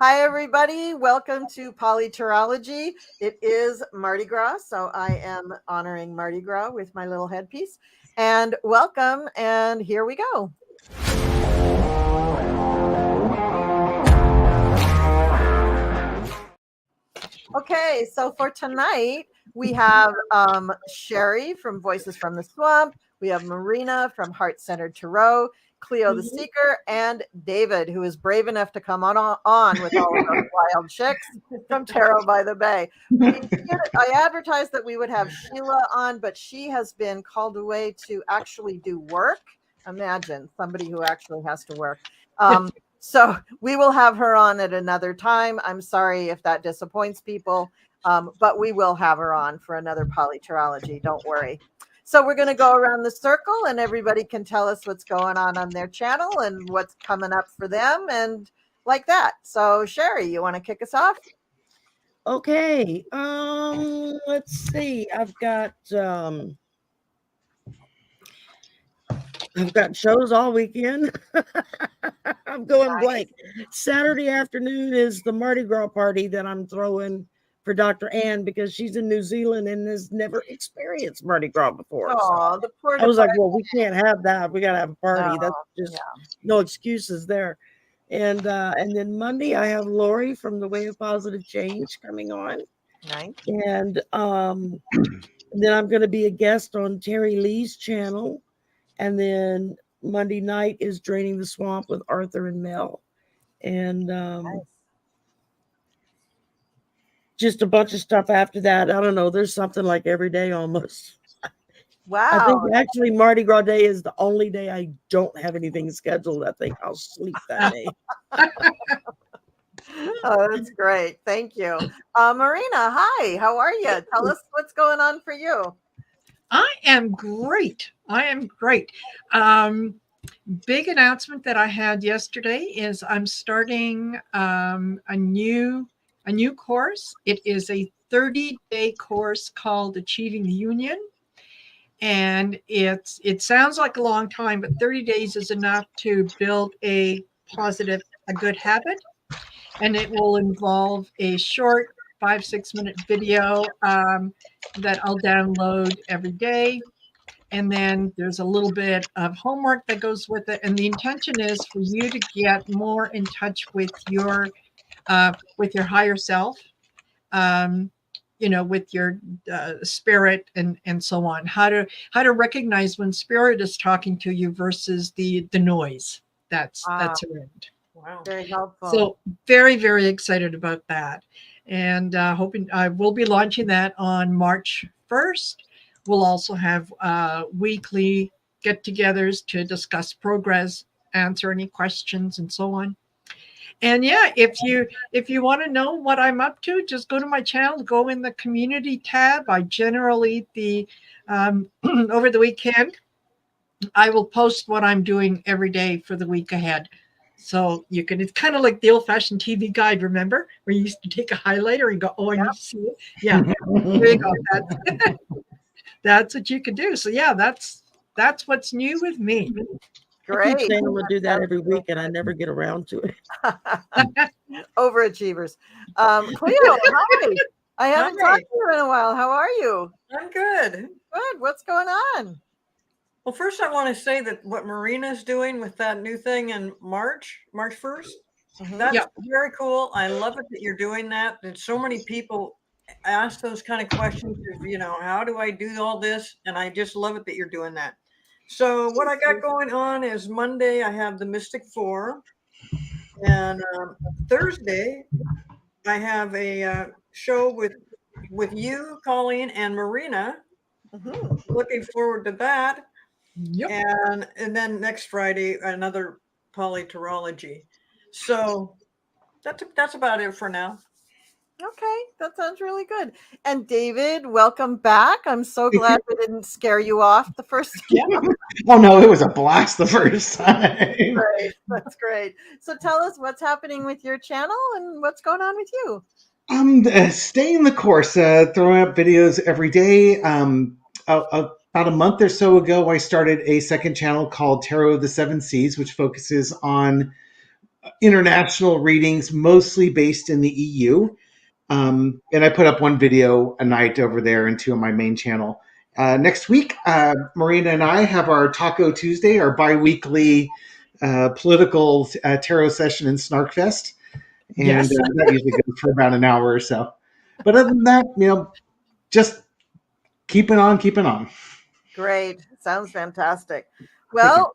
Hi, everybody. Welcome to PoliTarology. It is Mardi Gras, so I am honoring Mardi Gras with my little headpiece. And welcome, and here we go. Okay, so for tonight, we have Sherry from Voices from the Swamp. We have Marina from Heart Centered Tarot, Cleo the Seeker, and David, who is brave enough to come on with all of those wild chicks from Tarot by the Bay. I advertised that we would have Sheila on, but she has been called away to actually do work. Imagine somebody who actually has to work. So we will have her on at another time. I'm sorry if that disappoints people, but we will have her on for another PoliTarology. Don't worry. So we're going to go around the circle and everybody can tell us what's going on their channel and what's coming up for them and like that. So Sherry, you want to kick us off? Okay. Let's see. I've got shows all weekend. I'm going blank. Saturday afternoon is the Mardi Gras party that I'm throwing for Dr. Ann because she's in New Zealand and has never experienced Mardi Gras before. Oh, so I was like, well, we can't have that. We got to have a party. That's just no excuses there. And then Monday I have Lori from The Way of Positive Change coming on. Nice. And then I'm going to be a guest on Terry Lee's channel. And then Monday night is Draining the Swamp with Arthur and Mel. And just a bunch of stuff after that. I don't know. There's something like every day almost. Wow. I think actually Mardi Gras Day is the only day I don't have anything scheduled. I think I'll sleep that day. Oh, that's great. Thank you. Marina, hi. How are you? Tell us what's going on for you. I am great. Big announcement that I had yesterday is I'm starting a new course. It is a 30-day course called Achieving the Union. And it sounds like a long time, but 30 days is enough to build a good habit. And it will involve a short 5-6 minute video that I'll download every day. And then there's a little bit of homework that goes with it. And the intention is for you to get more in touch with your higher self, with your spirit and so on. How to recognize when spirit is talking to you versus the noise that's around. Wow. Very helpful. So very, very excited about that. And hoping I will be launching that on March 1st. We'll also have weekly get-togethers to discuss progress, answer any questions, and so on. And yeah, if you want to know what I'm up to, just go to my channel, go in the community tab. I generally over the weekend, I will post what I'm doing every day for the week ahead. So it's kind of like the old-fashioned TV guide, remember? Where you used to take a highlighter and go, oh, I need to see it. Yeah, there you go. That's what you could do. So yeah, that's what's new with me. Great. I keep saying I'm going to do that every week and I never get around to it. Overachievers. Cleo, hi. I haven't talked to you in a while. How are you? I'm good. Good. What's going on? Well, first I want to say that what Marina's doing with that new thing in March 1st, that's very cool. I love it that you're doing that. There's so many people ask those kind of questions, how do I do all this? And I just love it that you're doing that. So what I got going on is Monday, I have the Mystic Four. And Thursday, I have a show with you, Colleen, and Marina. Looking forward to that. Yep. And then next Friday, another PoliTarology. So that's about it for now. Okay, that sounds really good. And David, welcome back. I'm so glad we didn't scare you off the first time. Oh no, it was a blast the first time. Great, that's great. So tell us what's happening with your channel and what's going on with you. I'm staying the course, throwing up videos every day. About a month or so ago, I started a second channel called Tarot of the Seven Seas, which focuses on international readings, mostly based in the EU. And I put up one video a night over there and two on my main channel. Next week, Marina and I have our Taco Tuesday, our bi-weekly political tarot session in Snarkfest. And Yes. that usually goes for about an hour or so. But other than that, just keeping on, keeping on. Great. Sounds fantastic. Well,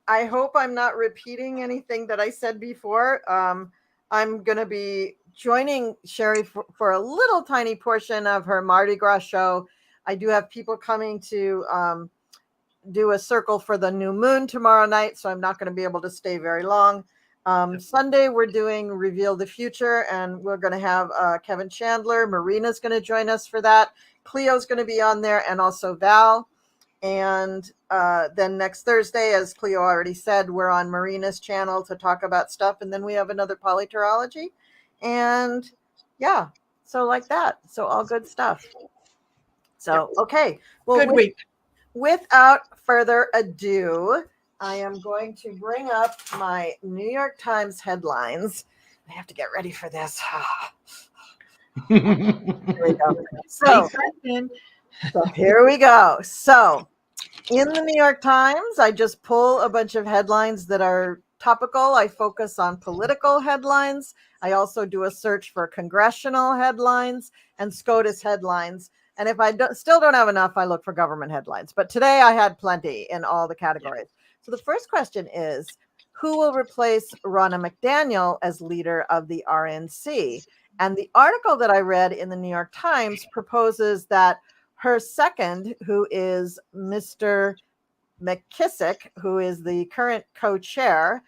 I hope I'm not repeating anything that I said before. I'm going to be joining Sherry for a little tiny portion of her Mardi Gras show. I do have people coming to do a circle for the new moon tomorrow night, so I'm not going to be able to stay very long. Sunday, we're doing Reveal the Future, and we're going to have Kevin Chandler. Marina's going to join us for that. Cleo's going to be on there, and also Val. And then next Thursday, as Cleo already said, we're on Marina's channel to talk about stuff. And then we have another PoliTarology. And yeah, so like that. So all good stuff. So, okay. Well, Good week. Without further ado, I am going to bring up my New York Times headlines. I have to get ready for this. Here we go. So here we go. So in the New York Times, I just pull a bunch of headlines that are topical. I focus on political headlines. I also do a search for congressional headlines and SCOTUS headlines. And if I still don't have enough, I look for government headlines. But today I had plenty in all the categories. So the first question is, who will replace Ronna McDaniel as leader of the RNC? And the article that I read in the New York Times proposes that her second, who is Mr. McKissick, who is the current co-chair,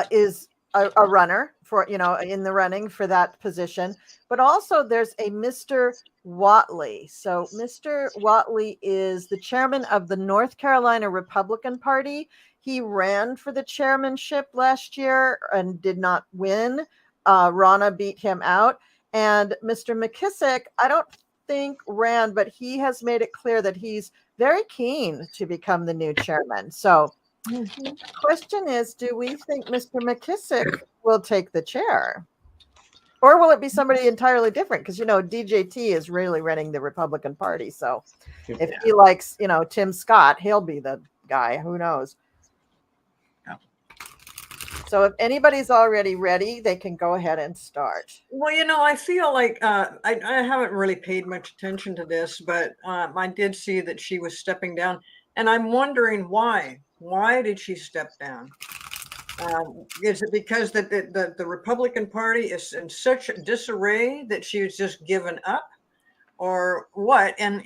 is a runner for, in the running for that position. But also there's a Mr. Whatley. So Mr. Whatley is the chairman of the North Carolina Republican Party. He ran for the chairmanship last year and did not win. Ronna beat him out. And Mr. McKissick, I don't think ran, but he has made it clear that he's very keen to become the new chairman. So the question is, do we think Mr. McKissick will take the chair? Or will it be somebody entirely different? Because, DJT is really running the Republican Party. So if he likes, Tim Scott, he'll be the guy. Who knows? So if anybody's already ready, they can go ahead and start. Well, I feel like I haven't really paid much attention to this, but I did see that she was stepping down. And I'm wondering why. Why did she step down? Is it because the Republican Party is in such disarray that she was just given up, or what? And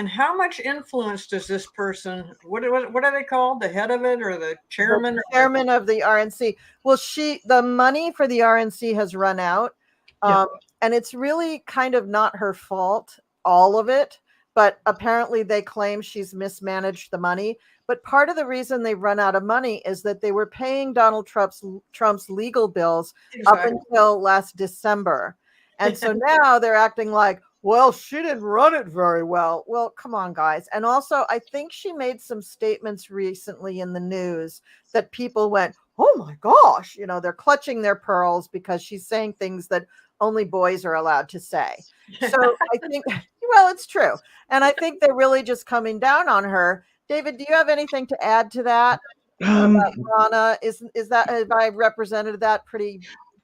how much influence does this person? What are they called? The head of it, or the chairman? The chairman of the RNC. Well, the money for the RNC has run out, and it's really kind of not her fault, all of it. But apparently, they claim she's mismanaged the money. But part of the reason they've run out of money is that they were paying Donald Trump's legal bills up until last December. And so now they're acting like, well, she didn't run it very well. Well, come on, guys. And also, I think she made some statements recently in the news that people went, oh my gosh, they're clutching their pearls because she's saying things that only boys are allowed to say. So I think, well, it's true. And I think they're really just coming down on her. David, do you have anything to add to that? About Ronna? Is that, have I represented that pretty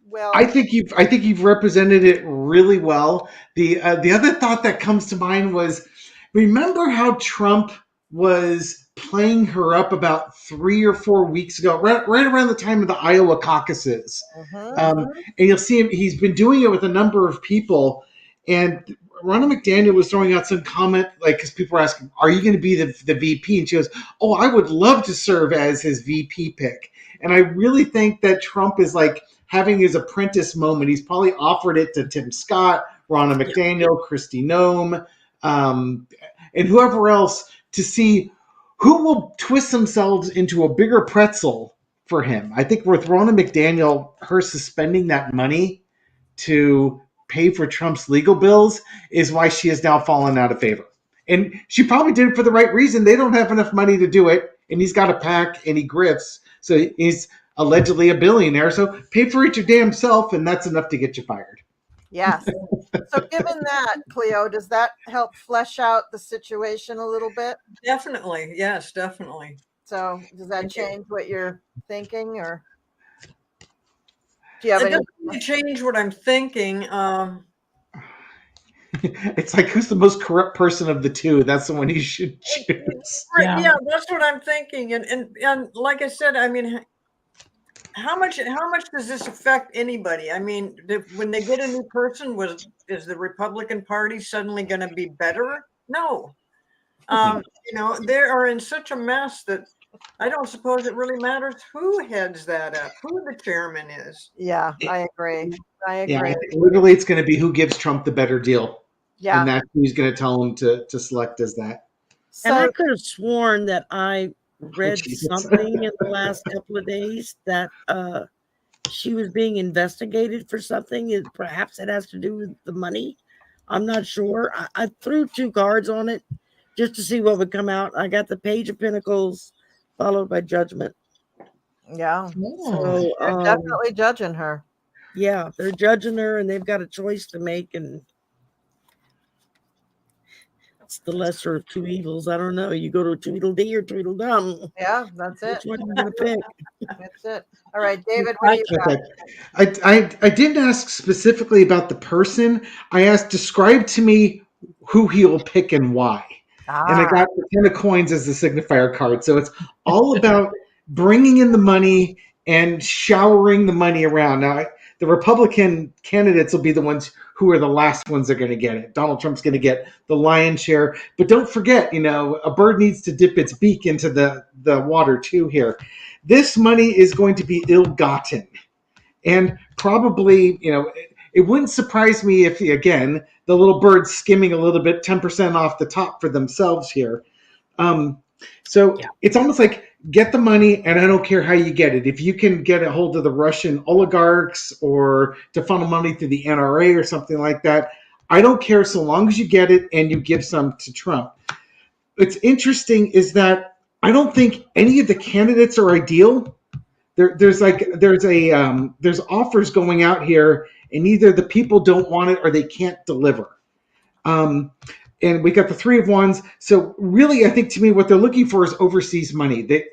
well? I think you've represented it really well. The other thought that comes to mind was, remember how Trump was playing her up about 3 or 4 weeks ago, right around the time of the Iowa caucuses. And you'll see him, he's been doing it with a number of people. And Ronna McDaniel was throwing out some comment, because people were asking, are you going to be the VP? And she goes, oh, I would love to serve as his VP pick. And I really think that Trump is having his apprentice moment. He's probably offered it to Tim Scott, Ronna McDaniel, Kristi Noem, and whoever else, to see who will twist themselves into a bigger pretzel for him. I think with Ronna McDaniel, her suspending that money to pay for Trump's legal bills is why she has now fallen out of favor. And she probably did it for the right reason. They don't have enough money to do it, and he's got a PAC and he grifts. So he's allegedly a billionaire. So pay for it your damn self, and that's enough to get you fired. Yes. So given that, Cleo, does that help flesh out the situation a little bit? Definitely. Yes, definitely. So does that change what you're thinking, or do you have It any? doesn't really change what I'm thinking. It's like, who's the most corrupt person of the two? That's the one you should choose. Right, yeah, that's what I'm thinking. And like I said, I mean, how much does this affect anybody? I mean, when they get a new person, is the Republican Party suddenly going to be better? No. They are in such a mess that I don't suppose it really matters who heads that up, who the chairman is. Yeah, I agree. I Yeah, agree. literally, it's going to be who gives Trump the better deal, Yeah. and that's who's going to tell him to select as that. And I So could have sworn that I read Jesus. something in the last couple of days that she was being investigated for something. Perhaps it has to do with the money. I'm not sure. I threw 2 cards on it just to see what would come out. I got the Page of Pentacles followed by Judgment. yeah, So they're definitely judging her. yeah, they're judging her, and they've got a choice to make, and it's the lesser of 2 evils. I don't know. You go to Tweedledee or Tweedledum. Yeah, that's it. Which one are you gonna pick? That's it. All right, David, what do you got? Okay. I didn't ask specifically about the person. I asked, describe to me who he'll pick and why. And I got the 10 of coins as the signifier card. So it's all about bringing in the money and showering the money around. Now, the Republican candidates will be the ones who are the last ones that are going to get it. Donald Trump's going to get the lion's share. But don't forget, a bird needs to dip its beak into the water too here. This money is going to be ill-gotten. And probably, it wouldn't surprise me if, again, the little bird's skimming a little bit, 10% off the top for themselves here. It's almost like, get the money, and I don't care how you get it. If you can get a hold of the Russian oligarchs or to funnel money through the NRA or something like that, I don't care so long as you get it and you give some to Trump. What's interesting is that I don't think any of the candidates are ideal. There's offers going out here, and either the people don't want it or they can't deliver. And we got the 3 of Wands. So really, I think to me, what they're looking for is overseas money. The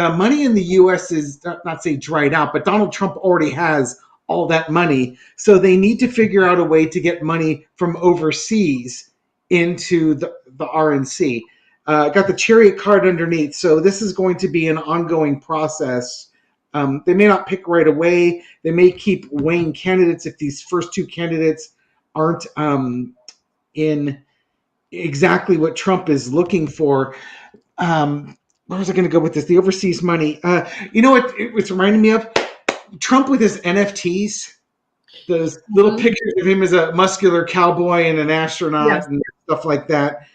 money in the U.S. is not say dried out, but Donald Trump already has all that money. So they need to figure out a way to get money from overseas into the RNC. Got the Chariot card underneath. So this is going to be an ongoing process. They may not pick right away. They may keep weighing candidates if these first 2 candidates aren't in exactly what Trump is looking for. Where was I going to go with this? The overseas money. You know what it's reminding me of? Trump with his NFTs. Those little pictures of him as a muscular cowboy and an astronaut and stuff like that.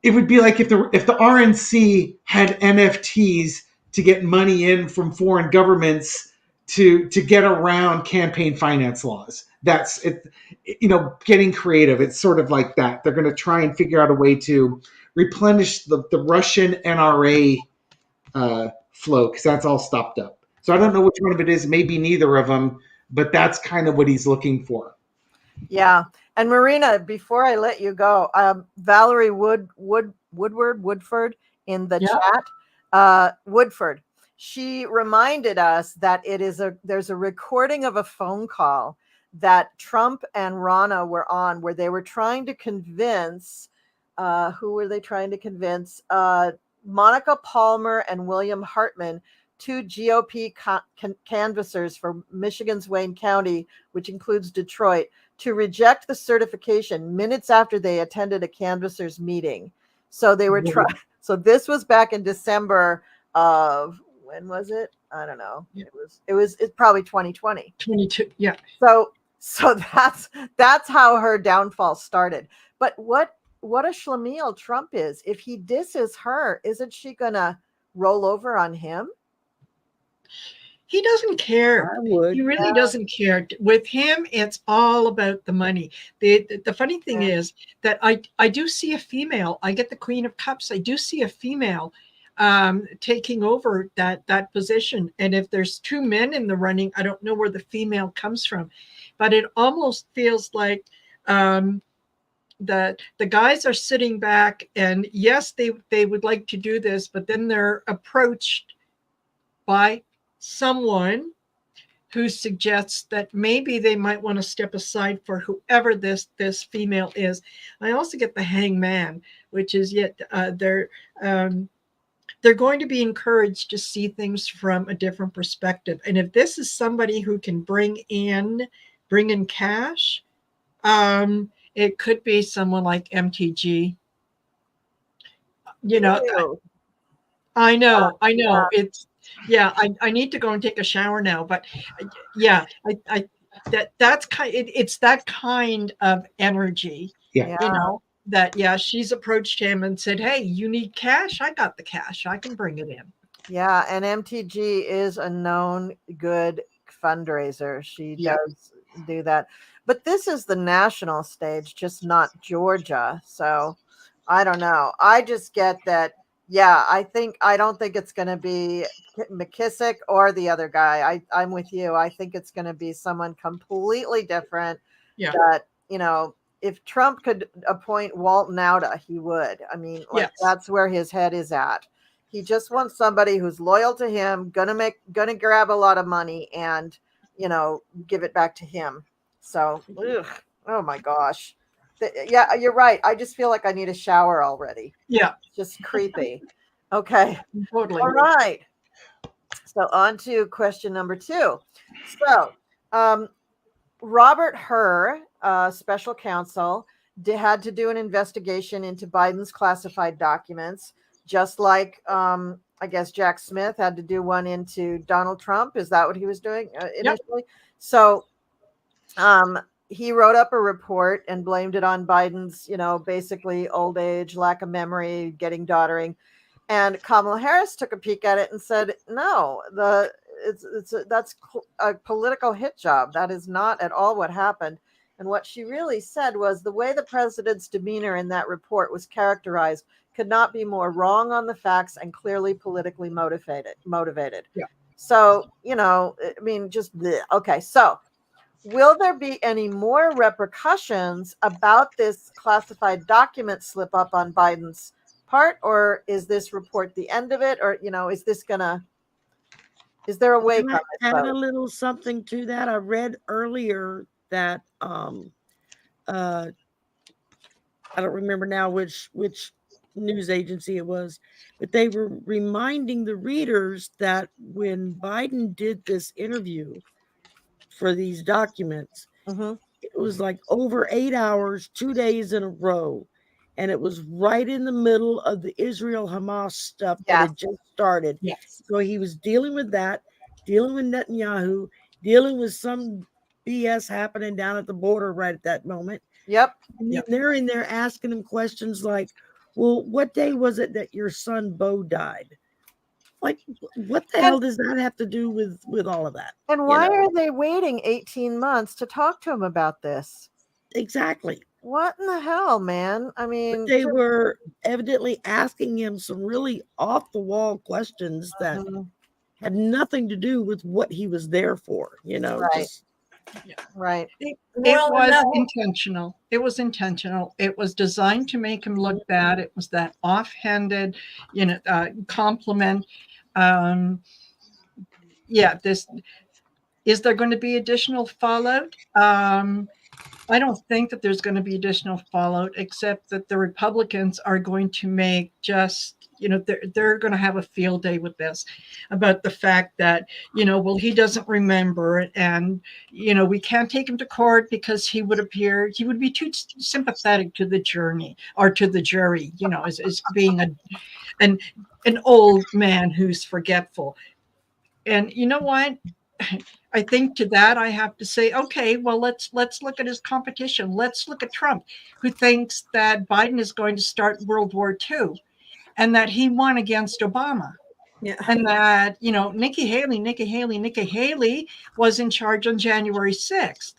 It would be like if the RNC had NFTs to get money in from foreign governments to get around campaign finance laws. That's it. Getting creative. It's sort of like that. They're going to try and figure out a way to replenish the Russian NRA flow, because that's all stopped up. So I don't know which one of it is. Maybe neither of them, but that's kind of what he's looking for. Yeah. And Marina, before I let you go, Valerie Woodford in the chat, Woodford, she reminded us that there's a recording of a phone call that Trump and Rana were on, where they were trying to convince, who were they trying to convince? Monica Palmer and William Hartman, 2 GOP canvassers for Michigan's Wayne County, which includes Detroit, to reject the certification minutes after they attended a canvassers meeting. So they were trying. So this was back in December of, when was it? I don't know. It's probably 2020. 22. Yeah. So that's how her downfall started. But what a schlemiel Trump is. If he disses her, isn't she gonna roll over on him? He doesn't care. He really doesn't care. With him, it's all about the money. The funny thing is that I do see a female. I get the Queen of Cups. I do see a female taking over that position. And if there's two men in the running, I don't know where the female comes from, but it almost feels like the guys are sitting back, and yes, they would like to do this, but then they're approached by someone who suggests that maybe they might want to step aside for whoever this female is. I also get the hangman, which is yet they're going to be encouraged to see things from a different perspective. And if this is somebody who can bring in cash, it could be someone like MTG. You know, I know. It's I need to go and take a shower now, but yeah, that's it's that kind of energy. Yeah. You know, that she's approached him and said, hey, you need cash? I got the cash, I can bring it in. Yeah, and MTG is a known good fundraiser. She does do that. But this is the national stage, just not Georgia. So I don't know. I just get that. Yeah, I don't think it's going to be McKissick or the other guy. I'm with you. I think it's going to be someone completely different. Yeah. That, if Trump could appoint Walt Nauta, he would. I mean, that's where his head is at. He just wants somebody who's loyal to him, gonna grab a lot of money and, give it back to him. So, oh my gosh. Yeah, you're right. I just feel like I need a shower already. Yeah. Just creepy. Okay. Totally. All right. So on to question number 2. So, Robert Hur, special counsel, had to do an investigation into Biden's classified documents, just like I guess Jack Smith had to do one into Donald Trump. Is that what he was doing initially? Yep. So he wrote up a report and blamed it on Biden's, basically old age, lack of memory, getting doddering. And Kamala Harris took a peek at it and said, no, that's a political hit job. That is not at all what happened. And what she really said was the way the president's demeanor in that report was characterized could not be more wrong on the facts and clearly politically motivated. Yeah. So, I mean, just bleh. Okay. So will there be any more repercussions about this classified document slip up on Biden's part, or is this report the end of it? Or, is there a wake on this? Add a little something to that. I read earlier that I don't remember now which news agency it was, but they were reminding the readers that when Biden did this interview for these documents, it was like over 8 hours, 2 days in a row. And it was right in the middle of the Israel-Hamas stuff that had just started. Yes. So he was dealing with that, dealing with Netanyahu, dealing with some BS happening down at the border right at that moment. Yep. And they're in there asking him questions like, well, what day was it that your son Bo died? Like, what the hell does that have to do with all of that? And why are they waiting 18 months to talk to him about this? Exactly. What in the hell, man? I mean, but they were evidently asking him some really off-the-wall questions that had nothing to do with what he was there for, Right. Right. It was intentional. It was intentional. It was designed to make him look bad. It was that offhanded, compliment. This is there going to be additional fallout? I don't think that there's going to be additional fallout, except that the Republicans are going to make they're going to have a field day with this, about the fact that, he doesn't remember, and, we can't take him to court because he would be too sympathetic to the journey or to the jury, as being an old man who's forgetful. And you know what? I think to that I have to say, okay, well, let's look at his competition. Let's look at Trump, who thinks that Biden is going to start World War II, and that he won against Obama. Yeah. And that, Nikki Haley was in charge on January 6th.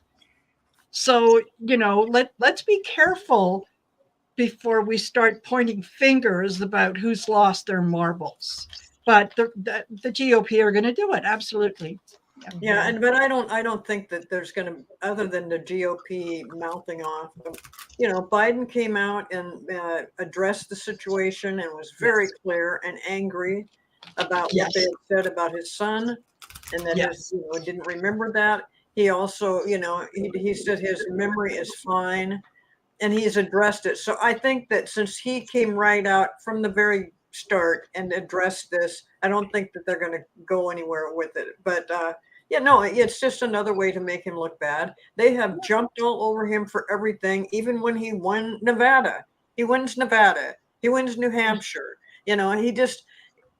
So, let's be careful before we start pointing fingers about who's lost their marbles. But the GOP are going to do it. Absolutely. Yeah, but I don't think that there's going to, other than the GOP mouthing off. Biden came out and addressed the situation and was very clear and angry about what they had said about his son, and that his didn't remember that. He also, he said his memory is fine, and he's addressed it. So I think that since he came right out from the very start and addressed this, I don't think that they're going to go anywhere with it. But it's just another way to make him look bad. They have jumped all over him for everything, even when he won Nevada. He wins Nevada. He wins New Hampshire. He just,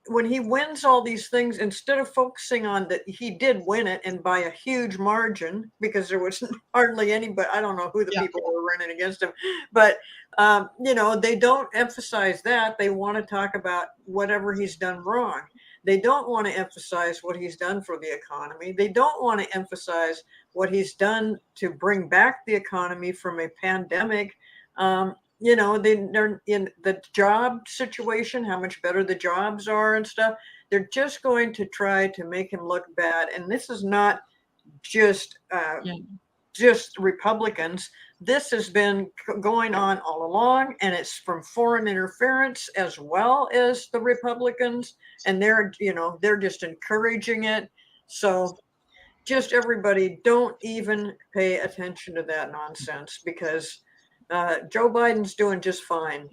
when he wins all these things, instead of focusing on that he did win it and by a huge margin, because there was hardly anybody, I don't know who the people were running against him, but they don't emphasize that. They want to talk about whatever he's done wrong. They don't want to emphasize what he's done for the economy. They don't want to emphasize what he's done to bring back the economy from a pandemic. They're in the job situation, how much better the jobs are and stuff. They're just going to try to make him look bad. And this is not just Republicans. This has been going on all along, and it's from foreign interference as well as the Republicans. And they're just encouraging it. So just everybody, don't even pay attention to that nonsense, because Joe Biden's doing just fine.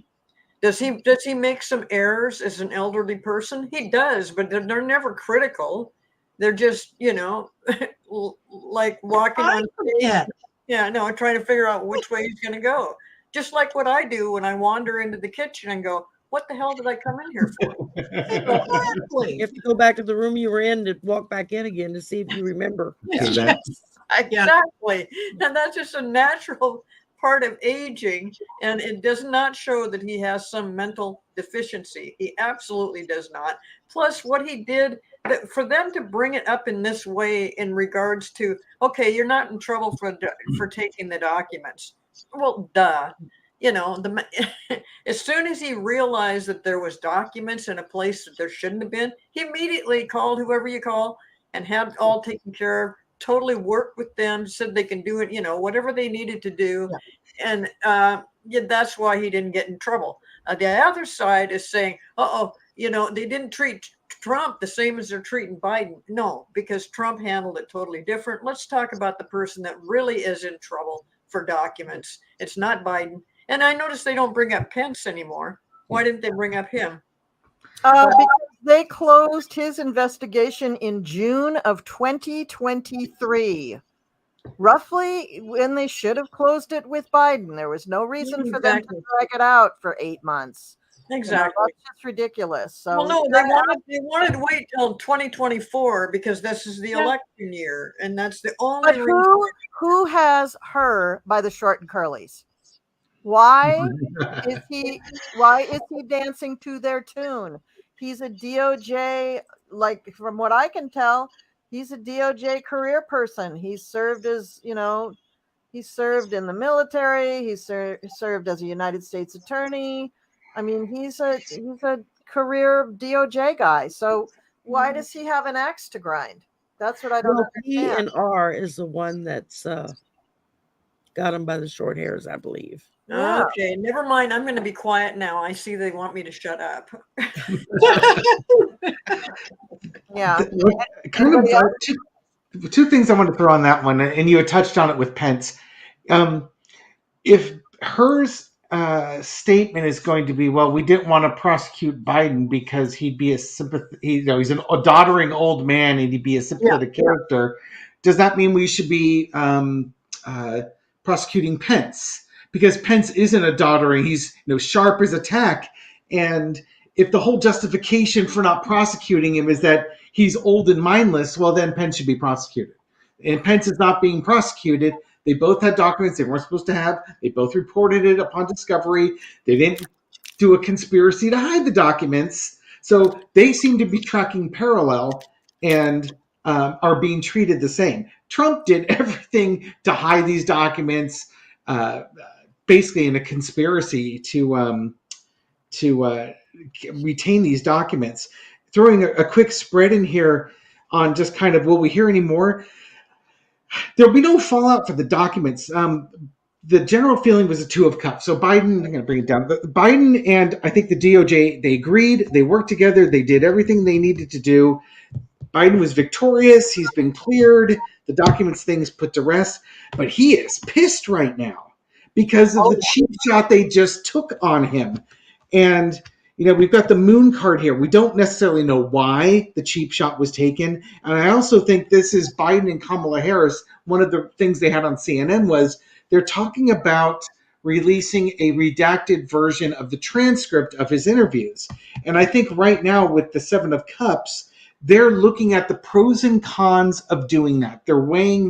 Does he make some errors as an elderly person? He does, but they're never critical. They're just, like walking on stage. Yeah, no, trying to figure out which way he's going to go. Just like what I do when I wander into the kitchen and go, what the hell did I come in here for? Exactly. You have to go back to the room you were in to walk back in again to see if you remember. Exactly. And that's just a natural part of aging, and it does not show that he has some mental deficiency. He absolutely does not. Plus, what he did, for them to bring it up in this way in regards to, okay, you're not in trouble for taking the documents. Well, duh. As soon as he realized that there was documents in a place that there shouldn't have been, he immediately called whoever you call and had it all taken care of. Totally worked with them, said they can do it, whatever they needed to do. And that's why he didn't get in trouble. The other side is saying, they didn't treat Trump the same as they're treating Biden. No, because Trump handled it totally different. Let's talk about the person that really is in trouble for documents. It's not Biden. And I noticed they don't bring up Pence anymore. Why didn't they bring up him? Because they closed his investigation in June of 2023, roughly when they should have closed it with Biden. There was no reason for them to drag it out for 8 months. Exactly. That's just ridiculous. So well, no, they wanted to wait till 2024 because this is the election year, and that's the only reason. Who has her by the short and curlies? Why is he dancing to their tune? He's a DOJ, like from what I can tell, he's a DOJ career person. He's served as, he served in the military. He served as a United States attorney. I mean, he's a career DOJ guy. So why does he have an axe to grind? That's what I don't understand. PNR is the one that's got him by the short hairs, I believe. Yeah. Okay, never mind. I'm going to be quiet now. I see they want me to shut up. Yeah. Kind of two things I want to throw on that one, and you had touched on it with Pence. If hers statement is going to be, well, we didn't want to prosecute Biden because he'd be a he's a doddering old man and he'd be a sympathetic character. Does that mean we should be prosecuting Pence? Because Pence isn't a doddering, he's sharp as a tack. And if the whole justification for not prosecuting him is that he's old and mindless, well, then Pence should be prosecuted. And Pence is not being prosecuted. They both had documents they weren't supposed to have. They both reported it upon discovery. They didn't do a conspiracy to hide the documents. So they seem to be tracking parallel and are being treated the same. Trump did everything to hide these documents, basically in a conspiracy to retain these documents. Throwing a quick spread in here on just kind of, will we hear any more? There'll be no fallout for the documents. The general feeling was a two of cups. So Biden, I'm going to bring it down. Biden and I think the DOJ, they agreed, they worked together, they did everything they needed to do. Biden was victorious. He's been cleared. The documents things put to rest. But he is pissed right now because of the cheap shot they just took on him. And, we've got the moon card here. We don't necessarily know why the cheap shot was taken. And I also think this is Biden and Kamala Harris. One of the things they had on CNN was they're talking about releasing a redacted version of the transcript of his interviews. And I think right now with the Seven of Cups, they're looking at the pros and cons of doing that. They're weighing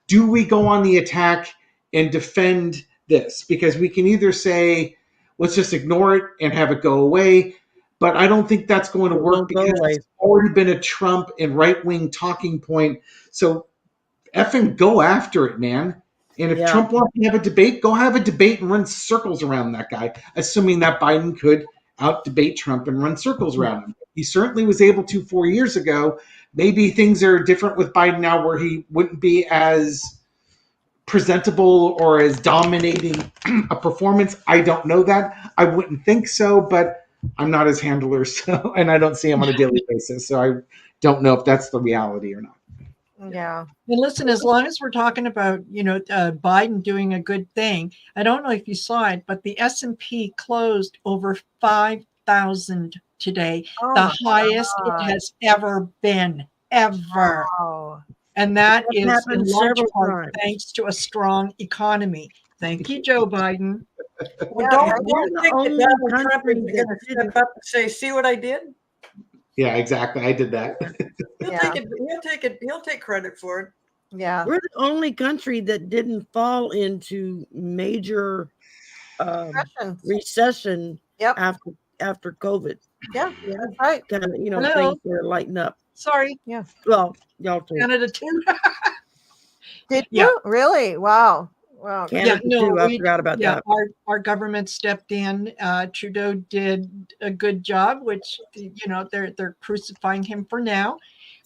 do we go on the attack and defend this? Because we can either say, let's just ignore it and have it go away. But I don't think that's going to work because it's already been a Trump and right-wing talking point. So effing go after it, man. And if Trump wants to have a debate, go have a debate and run circles around that guy, assuming that Biden could out-debate Trump and run circles around him. He certainly was able to 4 years ago. Maybe things are different with Biden now where he wouldn't be as presentable or as dominating a performance. I don't know that. I wouldn't think so, but I'm not his handler, so, and I don't see him on a daily basis, so I don't know if that's the reality or not. Yeah. And listen, as long as we're talking about, Biden doing a good thing, I don't know if you saw it, but the S&P closed over 5,000 today, the highest it has ever been, ever. Wow. And that is in large several part times. thanks to a strong economy. Thank you, Joe Biden. Well, Yeah, don't think only that Donald Trump country is that going to didn't- step up and say, "See what I did." Yeah, exactly. I did that. He'll take it. He'll take it. He'll take credit for it. Yeah. We're the only country that didn't fall into major recession Yep. after COVID. Yeah, that's right. Kind of, Hello? things were lighting up. Sorry, Well, y'all too. Canada too. Did Yeah. you? Really? Wow. Wow. Canada too. I forgot about that. Our government stepped in. Trudeau did a good job, which they're crucifying him for now,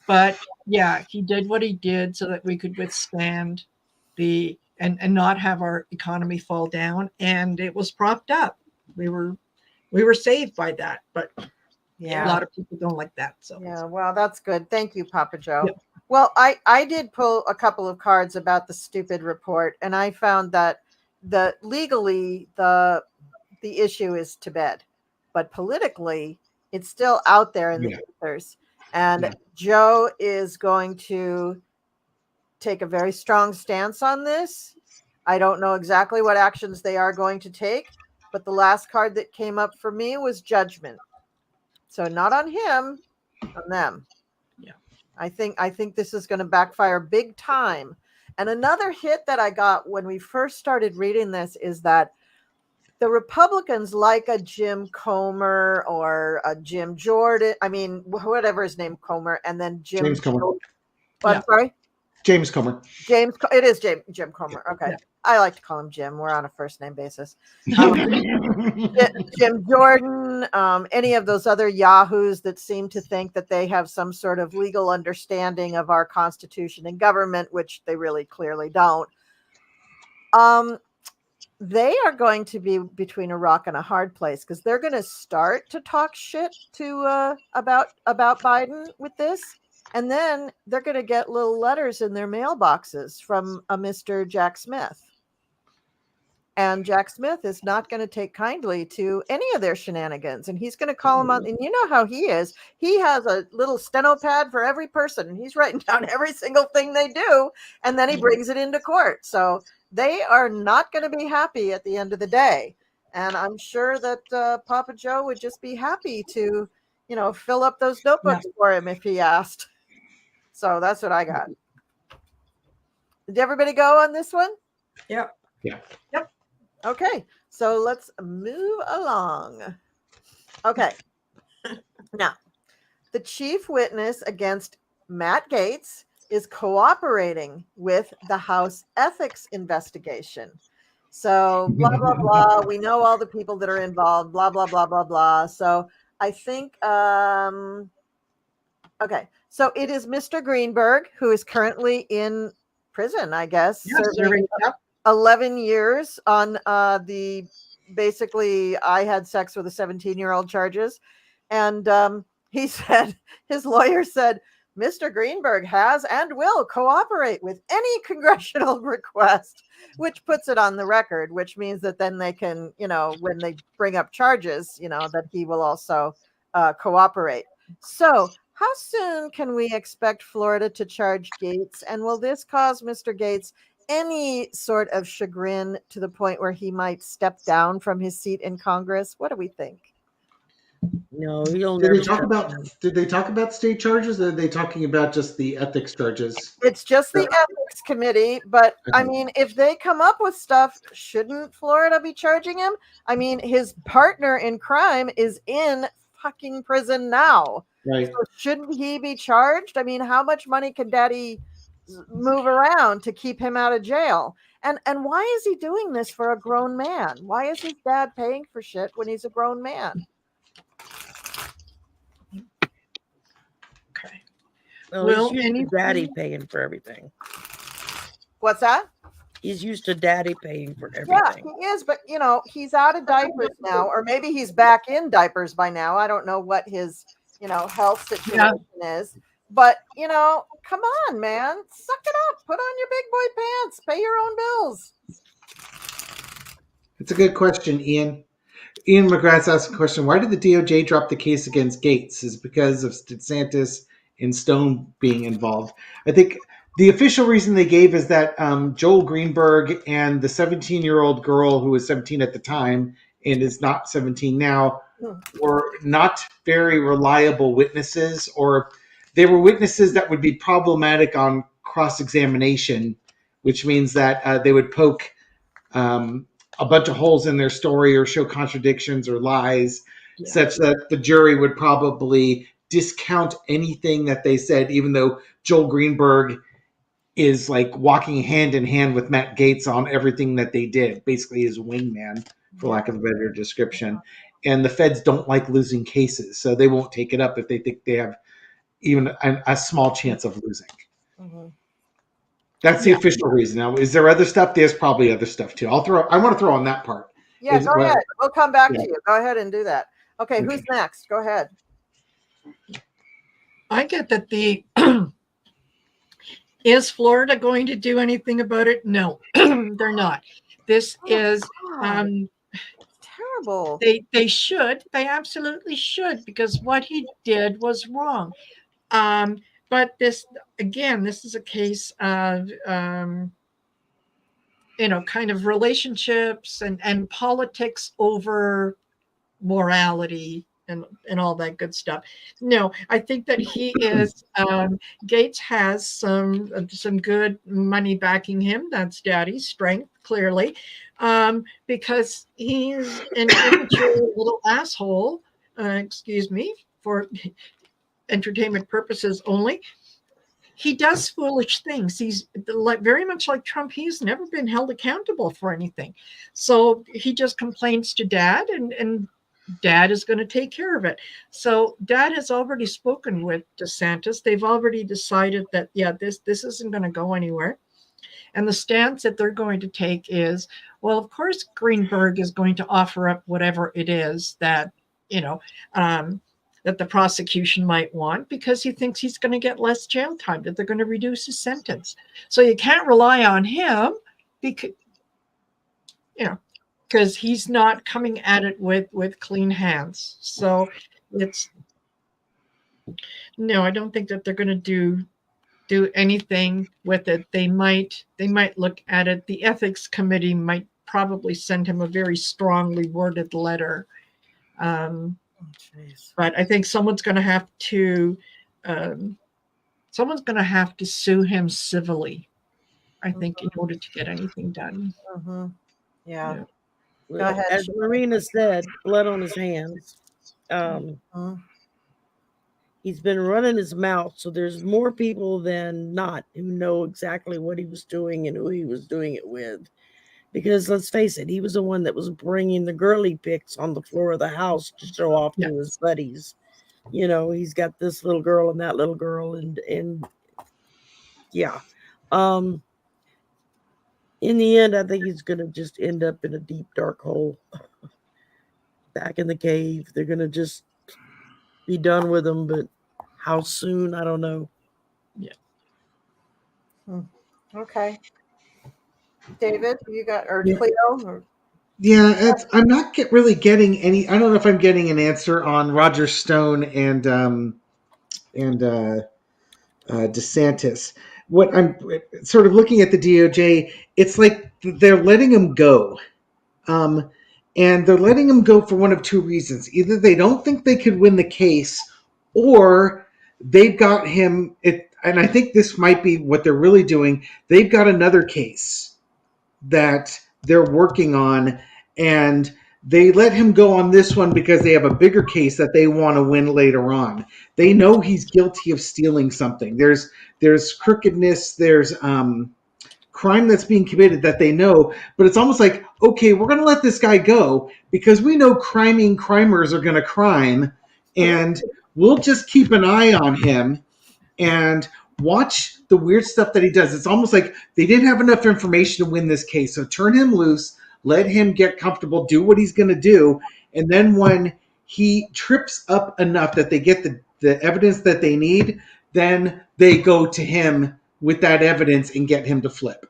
but yeah, he did what he did so that we could withstand and not have our economy fall down, and it was propped up. We were saved by that, but a lot of people don't like that. So Yeah, well, that's good. Thank you, Papa Joe. Yep. Well, I did pull a couple of cards about the stupid report, and I found that legally the issue is to bed, but politically it's still out there in the ethers. And Joe is going to take a very strong stance on this. I don't know exactly what actions they are going to take, but the last card that came up for me was judgment. So not on him, on them. I think this is going to backfire big time. And another hit that I got when we first started reading this is that the Republicans, like a Jim Comer or a Jim Jordan, I mean, whatever his name, Comer, and then James Comer. I'm sorry? James Comer. It is Jim Comer. Okay. Yeah. I like to call him Jim. We're on a first name basis. Jim Jordan, any of those other yahoos that seem to think that they have some sort of legal understanding of our Constitution and government, which they really clearly don't. They are going to be between a rock and a hard place because they're going to start to talk shit to about Biden with this. And then they're going to get little letters in their mailboxes from a Mr. Jack Smith. And Jack Smith is not going to take kindly to any of their shenanigans. And he's going to call them out. And you know how he is. He has a little steno pad for every person. And he's writing down every single thing they do. And then he brings it into court. So they are not going to be happy at the end of the day. And I'm sure that Papa Joe would just be happy to, fill up those notebooks for him if he asked. So that's what I got. Did everybody go on this one? Yeah. Yep. Okay, so let's move along. Okay. Now, the chief witness against Matt Gaetz is cooperating with the House ethics investigation. So blah blah blah. We know all the people that are involved. Blah blah blah blah blah. So I think okay. So it is Mr. Greenberg who is currently in prison, I guess, Yes, serving 11 years on the basically I had sex with a 17-year-old charges. And he said, his lawyer said, Mr. Greenberg has and will cooperate with any congressional request, which puts it on the record, which means that then they can, when they bring up charges, that he will also cooperate. So, how soon can we expect Florida to charge Gates? And will this cause Mr. Gates any sort of chagrin to the point where he might step down from his seat in Congress? What do we think? No, he'll Did never they talk step about? down. Did they talk about state charges? Or are they talking about just the ethics charges? It's just the ethics committee, but I Okay. mean, if they come up with stuff, shouldn't Florida be charging him? I mean, his partner in crime is in fucking prison now. Right. So shouldn't he be charged? I mean, how much money can daddy move around to keep him out of jail? And why is he doing this for a grown man? Why is his dad paying for shit when he's a grown man? Okay. Well, Will he's used anything- to daddy paying for everything. What's that? He's used to daddy paying for Yeah, everything. he is, but he's out of diapers now, or maybe he's back in diapers by now. I don't know what his, health situation is. But, come on, man. Suck it up. Put on your big boy pants. Pay your own bills. It's a good question, Ian. Ian McGrath asked a question. Why did the DOJ drop the case against Gates? Is it because of DeSantis and Stone being involved? I think the official reason they gave is that Joel Greenberg and the 17-year-old girl who was 17 at the time and is not 17 now were not very reliable witnesses, or they were witnesses that would be problematic on cross-examination, which means that they would poke a bunch of holes in their story or show contradictions or lies, such that the jury would probably discount anything that they said, even though Joel Greenberg is like walking hand in hand with Matt Gaetz on everything that they did, basically his wingman, for lack of a better description. And the feds don't like losing cases, so they won't take it up if they think they have even a small chance of losing. Mm-hmm. That's the official reason. Now, is there other stuff? There's probably other stuff too. I want to throw on that part. Yeah, go ahead. We'll come back to you. Go ahead and do that. Okay, who's next? Go ahead. I get that is Florida going to do anything about it? No, they're not. This is terrible. They should. They absolutely should, because what he did was wrong. But this is a case of kind of relationships and politics over morality and all that good stuff. No, I think that he is Gates has some good money backing him. That's daddy's strength, clearly, because he's an immature little asshole. Excuse me, for entertainment purposes only. He does foolish things. He's very much like Trump. He's never been held accountable for anything. So he just complains to dad, and dad is going to take care of it. So dad has already spoken with DeSantis. They've already decided that, this isn't going to go anywhere. And the stance that they're going to take is, well, of course, Greenberg is going to offer up whatever it is that, that the prosecution might want, because he thinks he's going to get less jail time, that they're going to reduce his sentence. So you can't rely on him because he's not coming at it with clean hands. So no, I don't think that they're going to do anything with it. They might look at it. The ethics committee might probably send him a very strongly worded letter. But I think someone's going to have to sue him civilly, I think, in order to get anything done. Mm-hmm. Yeah. Well, Go ahead. as Marina said, blood on his hands. He's been running his mouth, so there's more people than not who know exactly what he was doing and who he was doing it with. Because let's face it, he was the one that was bringing the girly pics on the floor of the house to show off to his buddies. You know, he's got this little girl and that little girl, and yeah. In the end, I think he's gonna just end up in a deep dark hole, back in the cave. They're gonna just be done with him, but how soon, I don't know. Yeah. Okay. David, you got, or Yeah. Cleo? Or, Yeah, I'm not really getting any. I don't know if I'm getting an answer on Roger Stone and DeSantis. What I'm sort of looking at the DOJ, it's like they're letting him go. And they're letting him go for one of two reasons. Either they don't think they could win the case, or they've got him. And I think this might be what they're really doing. They've got another case that they're working on, and they let him go on this one because they have a bigger case that they want to win later on. They know he's guilty of stealing something. There's crookedness, there's crime that's being committed that they know, but it's almost like, okay, we're going to let this guy go because we know crimers are going to crime, and we'll just keep an eye on him and watch the weird stuff that he does. It's almost like they didn't have enough information to win this case, so turn him loose, let him get comfortable, do what he's going to do, and then when he trips up enough that they get the evidence that they need, then they go to him with that evidence and get him to flip.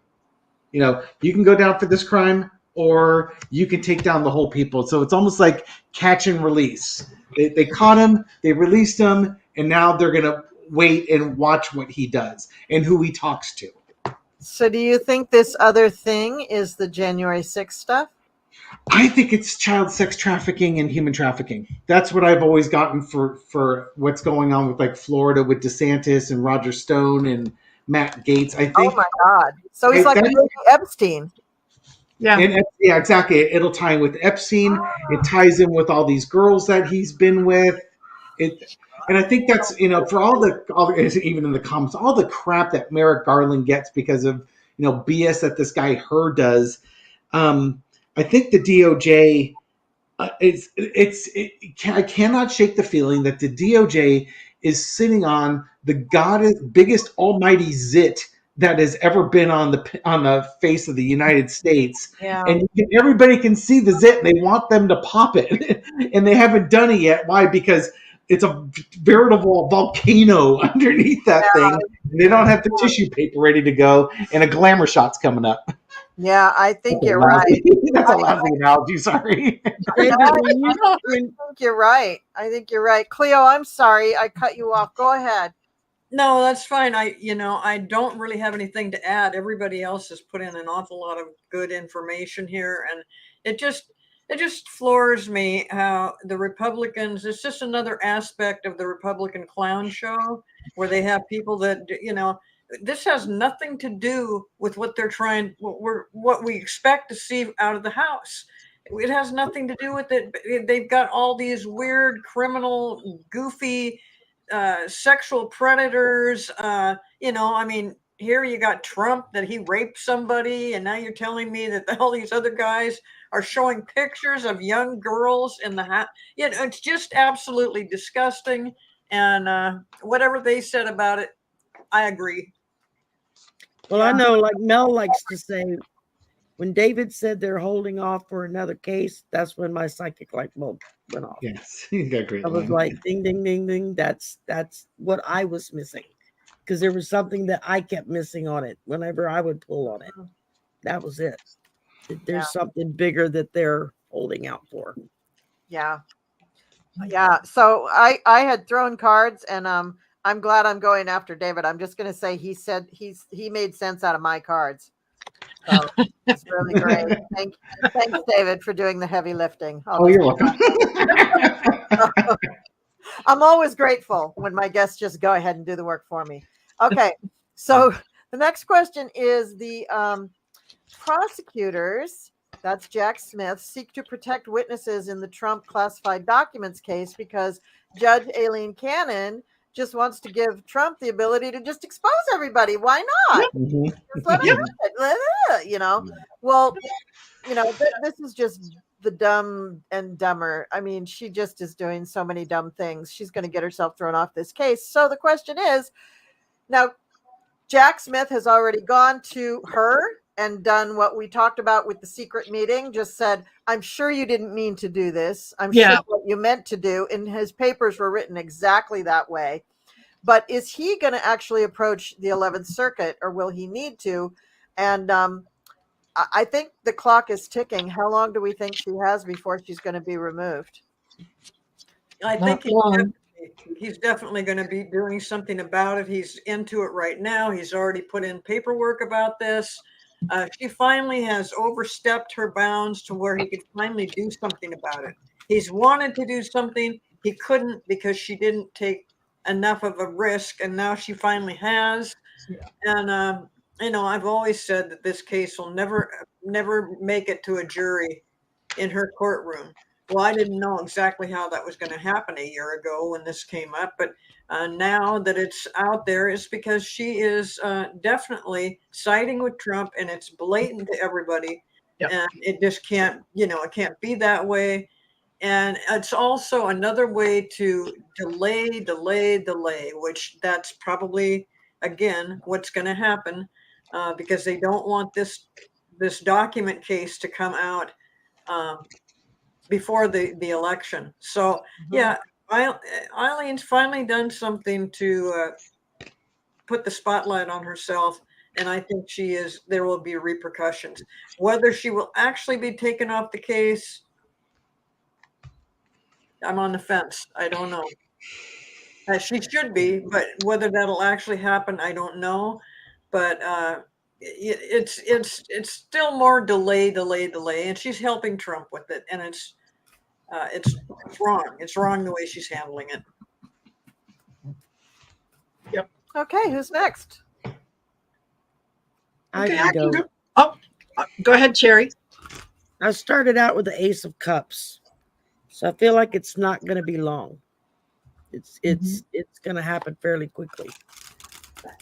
You know, you can go down for this crime, or you can take down the whole people. So it's almost like catch and release. They caught him, they released him, and now they're going to wait and watch what he does and who he talks to. so do you think this other thing is the January 6th stuff? I think it's child sex trafficking and human trafficking. That's what I've always gotten for what's going on with like Florida with DeSantis and Roger Stone and Matt Gaetz. I think. Oh my God! So he's like Epstein. Yeah. And yeah, exactly. It'll tie in with Epstein. It ties in with all these girls that he's been with. And I think that's, for all the even in the comments, all the crap that Merrick Garland gets because of BS that this guy Hur does. I think the DOJ I cannot shake the feeling that the DOJ is sitting on the biggest almighty zit that has ever been on the face of the United States. Yeah. And everybody can see the zit and they want them to pop it. And they haven't done it yet. Why? Because it's a veritable volcano underneath that thing. And they don't have the tissue paper ready to go, and a glamour shot's coming up. Yeah, I think you're right. That's a lousy analogy, sorry. I think you're right. I think you're right. Cleo, I'm sorry. I cut you off. Go ahead. No, that's fine. I don't really have anything to add. Everybody else has put in an awful lot of good information here, and it just floors me how the Republicans, it's just another aspect of the Republican clown show where they have people that, this has nothing to do with what they're trying, what we expect to see out of the House. It has nothing to do with it. They've got all these weird, criminal, goofy, sexual predators. Here you got Trump, that he raped somebody, and now you're telling me that all these other guys are showing pictures of young girls in the house. It's just absolutely disgusting. And whatever they said about it, I agree. Well, I know, like Mel likes to say, when David said they're holding off for another case, that's when my psychic light bulb went off. Yes, you got a great I was line. like, ding, ding, ding, ding. That's what I was missing, because there was something that I kept missing on it whenever I would pull on it. That was it. There's something bigger that they're holding out for. Yeah. So I had thrown cards, and I'm glad I'm going after David. I'm just going to say he made sense out of my cards. So it's really great. Thanks, David, for doing the heavy lifting. You're welcome. I'm always grateful when my guests just go ahead and do the work for me. Okay, so the next question is the prosecutors, that's Jack Smith, seek to protect witnesses in the Trump classified documents case because Judge Aileen Cannon just wants to give Trump the ability to just expose everybody. Why not? Mhm. Just let him do it. You know, well, you know, this is just the dumb and dumber. I mean, she just is doing so many dumb things. She's going to get herself thrown off this case. So the question is now, Jack Smith has already gone to her and done what we talked about with the secret meeting, just said, I'm sure you didn't mean to do this. I'm sure what you meant to do. And his papers were written exactly that way. But is he going to actually approach the 11th Circuit, or will he need to? And I think the clock is ticking. How long do we think she has before she's going to be removed? I think he's definitely going to be doing something about it. He's into it right now. He's already put in paperwork about this. She finally has overstepped her bounds to where he could finally do something about it. He's wanted to do something. He couldn't because she didn't take enough of a risk, and now she finally has. And you know, I've always said that this case will never make it to a jury in her courtroom. Well, I didn't know exactly how that was going to happen a year ago when this came up, but now that it's out there, it's because she is definitely siding with Trump, and it's blatant to everybody. And it just can't, you know, it can't be that way. And it's also another way to delay, which that's probably, again, what's going to happen because they don't want this document case to come out before the election. So yeah, Eileen's finally done something to put the spotlight on herself, and I think there will be repercussions. Whether she will actually be taken off the case, I'm on the fence. I don't know. She should be, but whether that'll actually happen, I don't know. But it's still more delay, and she's helping Trump with it, and it's wrong. It's wrong the way she's handling it. Yep. Okay, who's next? I can go. Go ahead, Cherry. I started out with the Ace of Cups, so I feel like it's not going to be long. It's going to happen fairly quickly.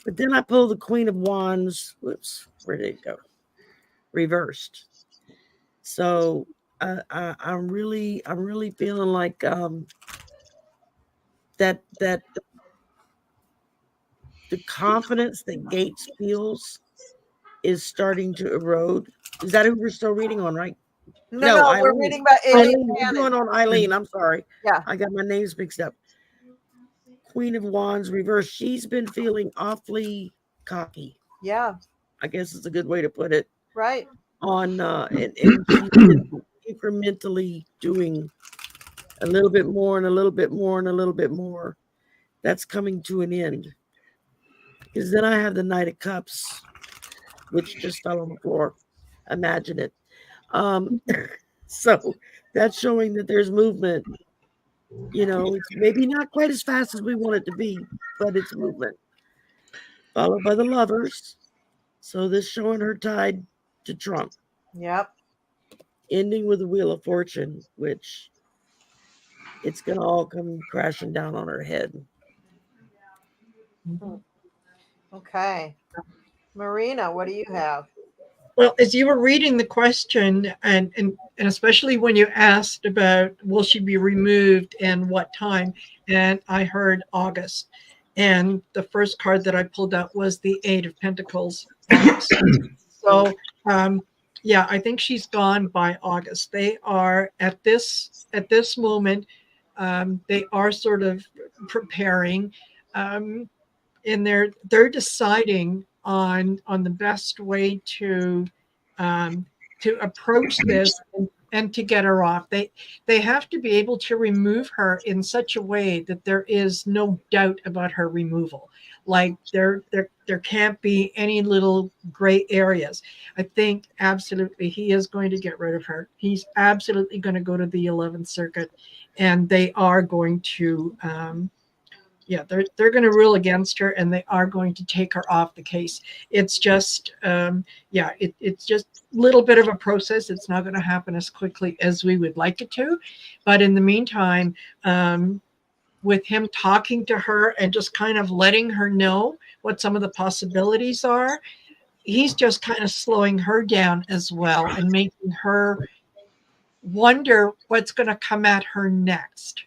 But then I pulled the Queen of Wands. Whoops, where did it go? Reversed. So I'm really feeling like that the confidence that Gates feels is starting to erode. Is that who we're still reading on, right? No, we're reading about Eileen. We're going on Eileen. I'm sorry. Yeah, I got my names mixed up. Queen of Wands reverse. She's been feeling awfully cocky. Yeah, I guess is a good way to put it. right. On and she's been incrementally doing a little bit more and a little bit more and a little bit more. That's coming to an end. Because then I have the Knight of Cups, which just fell on the floor. Imagine it. So that's showing that there's movement. You know, it's maybe not quite as fast as we want it to be, but it's movement. Followed by the Lovers. So this showing her tied to Trump. Yep. Ending with the Wheel of Fortune, which it's going to all come crashing down on her head. Okay. Marina, what do you have? Well, as you were reading the question, and especially when you asked about will she be removed and what time, and I heard August, and the first card that I pulled out was the Eight of Pentacles. So, yeah, I think she's gone by August. They are at this moment. They are sort of preparing, and they're deciding on the best way to approach this and to get her off. They have to be able to remove her in such a way that there is no doubt about her removal. Like there can't be any little gray areas. I think absolutely he is going to get rid of her. He's absolutely going to go to the 11th Circuit, and they are going to they're going to rule against her, and they are going to take her off the case. It's just it's just a little bit of a process. It's not going to happen as quickly as we would like it to, but in the meantime, with him talking to her and just kind of letting her know what some of the possibilities are, he's just kind of slowing her down as well and making her wonder what's going to come at her next.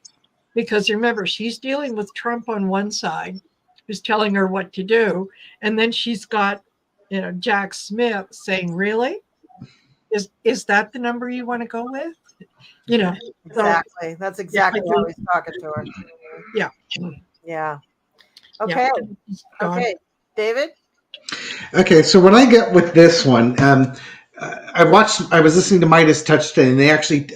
Because remember, she's dealing with Trump on one side, who's telling her what to do. And then she's got, Jack Smith saying, really? Is that the number you want to go with? Exactly. That's exactly how he's talking to her. Yeah. Yeah. Okay. Yeah. Okay. David? Okay, so what I get with this one, I was listening to Midas Touch today, and they actually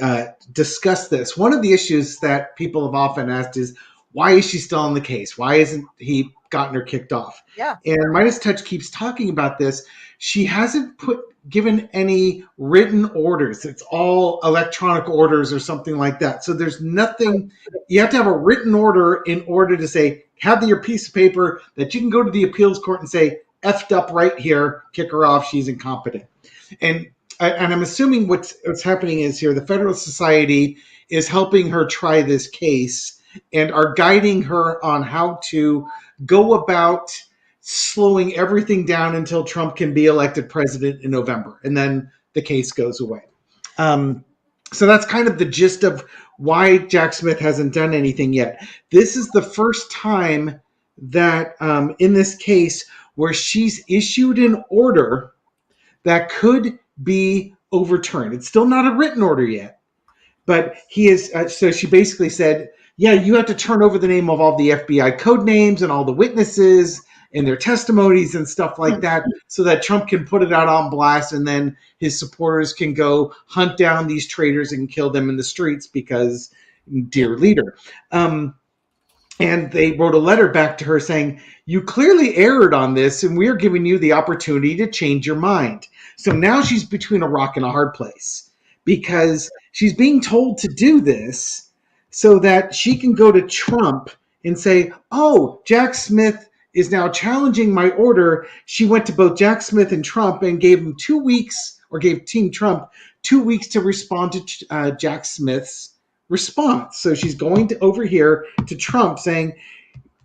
discussed this. One of the issues that people have often asked is, why is she still on the case? Why isn't he gotten her kicked off? Yeah. And Midas Touch keeps talking about this. She hasn't given any written orders. It's all electronic orders or something like that. So there's nothing. You have to have a written order in order to say, have your piece of paper that you can go to the appeals court and say, effed up right here, kick her off, she's incompetent. And I'm assuming what's happening is here, the Federalist Society is helping her try this case and are guiding her on how to go about slowing everything down until Trump can be elected president in November. And then the case goes away. So that's kind of the gist of why Jack Smith hasn't done anything yet. This is the first time that in this case where she's issued an order that could be overturned. It's still not a written order yet, but he is. So she basically said, yeah, you have to turn over the name of all the FBI code names and all the witnesses and their testimonies and stuff like that so that Trump can put it out on blast, and then his supporters can go hunt down these traitors and kill them in the streets because, dear leader. And they wrote a letter back to her saying, you clearly erred on this, and we're giving you the opportunity to change your mind. So now she's between a rock and a hard place because she's being told to do this so that she can go to Trump and say, oh, Jack Smith is now challenging my order. She went to both Jack Smith and Trump and gave him 2 weeks, or gave Team Trump 2 weeks to respond to Jack Smith's response. So she's going over here to Trump saying,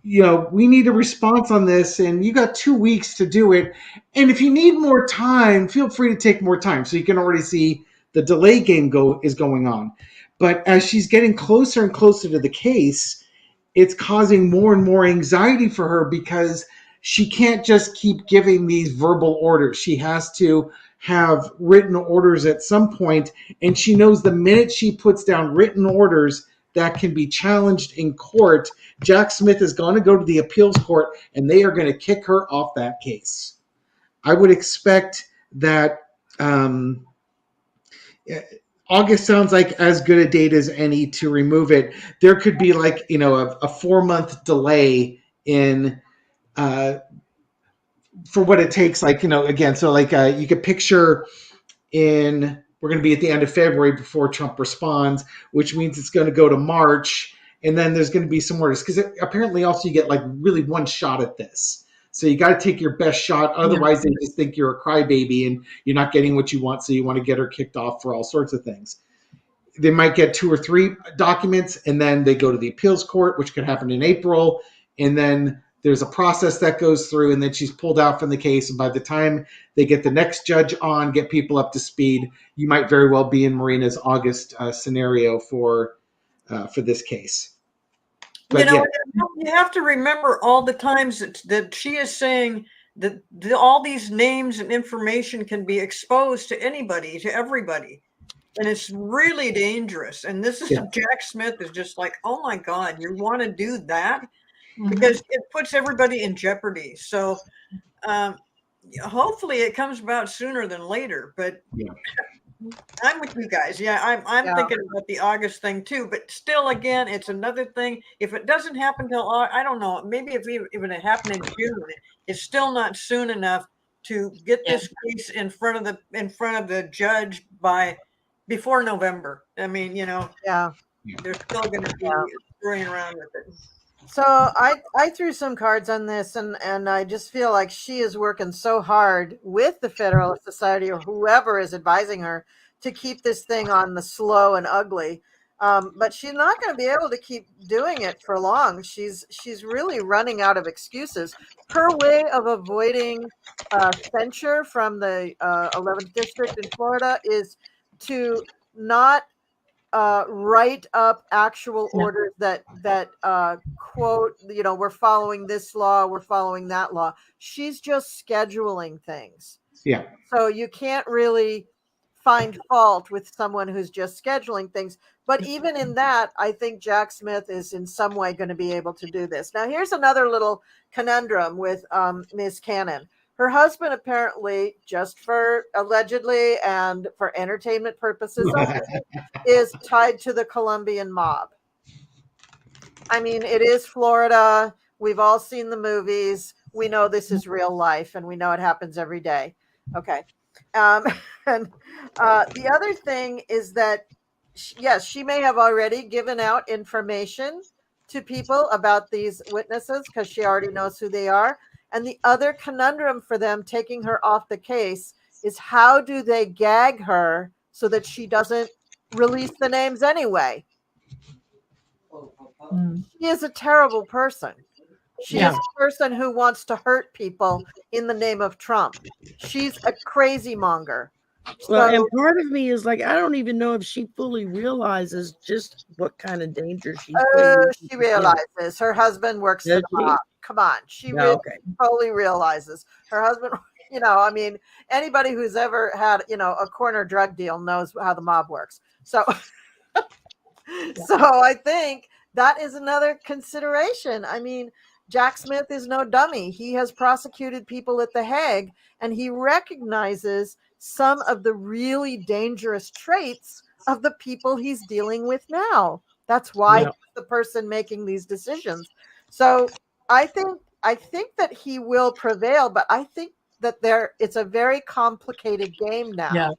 we need a response on this, and you got 2 weeks to do it. And if you need more time, feel free to take more time. So you can already see the delay game is going on. But as she's getting closer and closer to the case, it's causing more and more anxiety for her because she can't just keep giving these verbal orders. She has to have written orders at some point, and she knows the minute she puts down written orders that can be challenged in court, Jack Smith is going to go to the appeals court, and they are going to kick her off that case. I would expect that August sounds like as good a date as any to remove it. There could be like, a 4-month delay in for what it takes. Like, again, so like you could picture we're going to be at the end of February before Trump responds, which means it's going to go to March. And then there's going to be some orders because apparently also you get like really one shot at this. So you got to take your best shot. Otherwise, they just think you're a crybaby and you're not getting what you want. So you want to get her kicked off for all sorts of things. They might get 2 or 3 documents, and then they go to the appeals court, which could happen in April. And then there's a process that goes through, and then she's pulled out from the case. And by the time they get the next judge on, get people up to speed, you might very well be in Marina's August scenario for this case. But you have to remember all the times that she is saying that all these names and information can be exposed to anybody, to everybody. And it's really dangerous. And this is Jack Smith is just like, oh my God, you want to do that? Because it puts everybody in jeopardy. So hopefully it comes about sooner than later. But I'm with you guys. Yeah, I'm thinking about the August thing too. But still, again, it's another thing. If it doesn't happen till I don't know, maybe if it happened in June, it's still not soon enough to get this case in front of the judge before November. I mean, they're still going to be screwing around with it. So I threw some cards on this, and I just feel like she is working so hard with the Federalist Society or whoever is advising her to keep this thing on the slow and ugly. But she's not going to be able to keep doing it for long. She's really running out of excuses. Her way of avoiding censure from the 11th district in Florida is to not write up actual orders that quote, we're following this law, we're following that law. She's just scheduling things. Yeah. So you can't really find fault with someone who's just scheduling things. But even in that, I think Jack Smith is in some way going to be able to do this. Now, here's another little conundrum with Ms. Cannon. Her husband apparently, just for allegedly and for entertainment purposes only, is tied to the Colombian mob. I mean, it is Florida. We've all seen the movies. We know this is real life, and we know it happens every day. Okay. And the other thing is that, yes, she may have already given out information to people about these witnesses because she already knows who they are. And the other conundrum for them taking her off the case is, how do they gag her so that she doesn't release the names anyway? She is a terrible person. She is a person who wants to hurt people in the name of Trump. She's a crazy monger. Well, and part of me is like, I don't even know if she fully realizes just what kind of danger she's she realizes her husband works for the mob. Come on. She really totally realizes her husband, I mean, anybody who's ever had, a corner drug deal knows how the mob works. So, so I think that is another consideration. I mean, Jack Smith is no dummy. He has prosecuted people at The Hague, and he recognizes some of the really dangerous traits of the people he's dealing with now. That's why he's the person making these decisions. So I think that he will prevail, but I think that it's a very complicated game now. Yeah.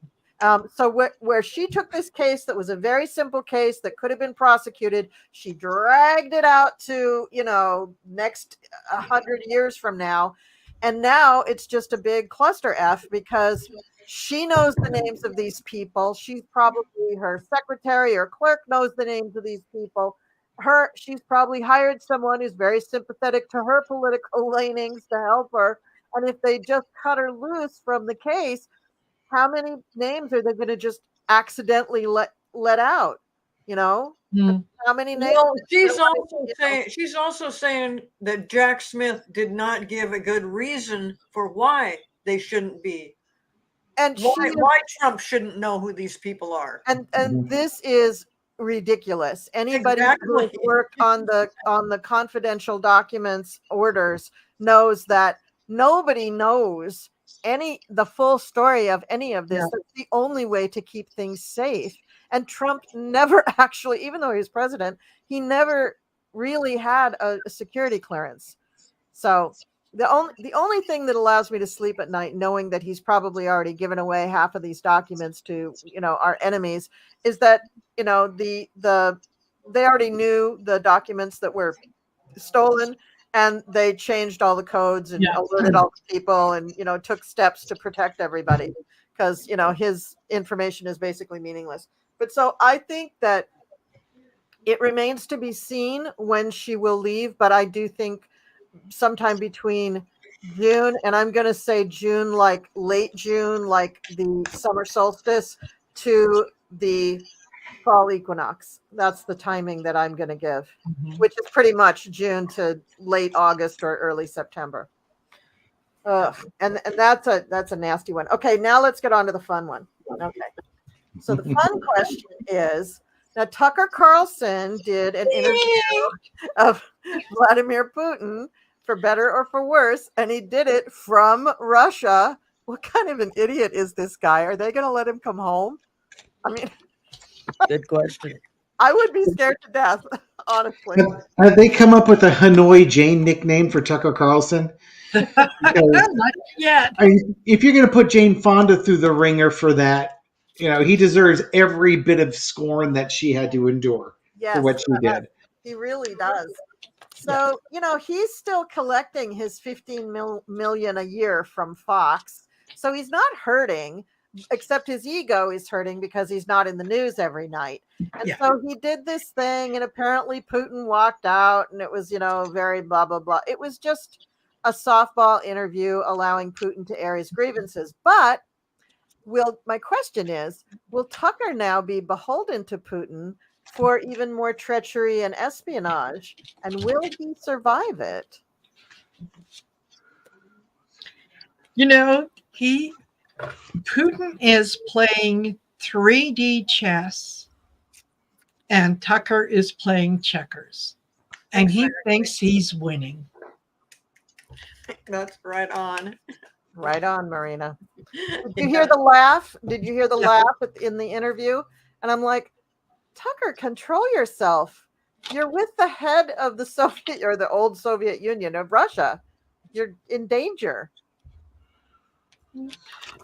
So where she took this case that was a very simple case that could have been prosecuted, she dragged it out to, next 100 years from now. And now it's just a big cluster F because she knows the names of these people. She's probably, her secretary or clerk knows the names of these people. She's probably hired someone who's very sympathetic to her political leanings to help her. And if they just cut her loose from the case, how many names are they going to just accidentally let out? How many names? Well, she's also saying that Jack Smith did not give a good reason for why they shouldn't be, and why Trump shouldn't know who these people are. And this is ridiculous. Anybody who has worked on the confidential documents orders knows that nobody knows the full story of any of this. That's the only way to keep things safe. And Trump never actually, even though he was president, he never really had a security clearance. So the only thing that allows me to sleep at night, knowing that he's probably already given away half of these documents to, our enemies, is that, they already knew the documents that were stolen, and they changed all the codes and alerted all the people and, took steps to protect everybody because, his information is basically meaningless. But so I think that it remains to be seen when she will leave. But I do think sometime between June, and I'm going to say June, like late June, like the summer solstice to the fall equinox. That's the timing that I'm going to give, which is pretty much June to late August or early September. And that's a nasty one. Okay, now let's get on to the fun one. Okay, so the fun question is, now Tucker Carlson did an interview of Vladimir Putin, for better or for worse, and he did it from Russia. What kind of an idiot is this guy? Are they going to let him come home? I mean, good question. I would be scared to death, honestly. Have they come up with a Hanoi Jane nickname for Tucker Carlson? Not yet. If you're going to put Jane Fonda through the ringer for that, he deserves every bit of scorn that she had to endure for what she did. He really does. So, he's still collecting his $15 million a year from Fox. So he's not hurting. except his ego is hurting because he's not in the news every night. And so he did this thing, and apparently Putin walked out, and it was, very blah, blah, blah. It was just a softball interview allowing Putin to air his grievances. But my question is, will Tucker now be beholden to Putin for even more treachery and espionage? And will he survive it? Putin is playing 3D chess and Tucker is playing checkers. And he thinks he's winning. That's right on. Right on, Marina. Did you hear the laugh? Did you hear the laugh in the interview? And I'm like, Tucker, control yourself. You're with the head of the Soviet or the old Soviet Union of Russia. You're in danger.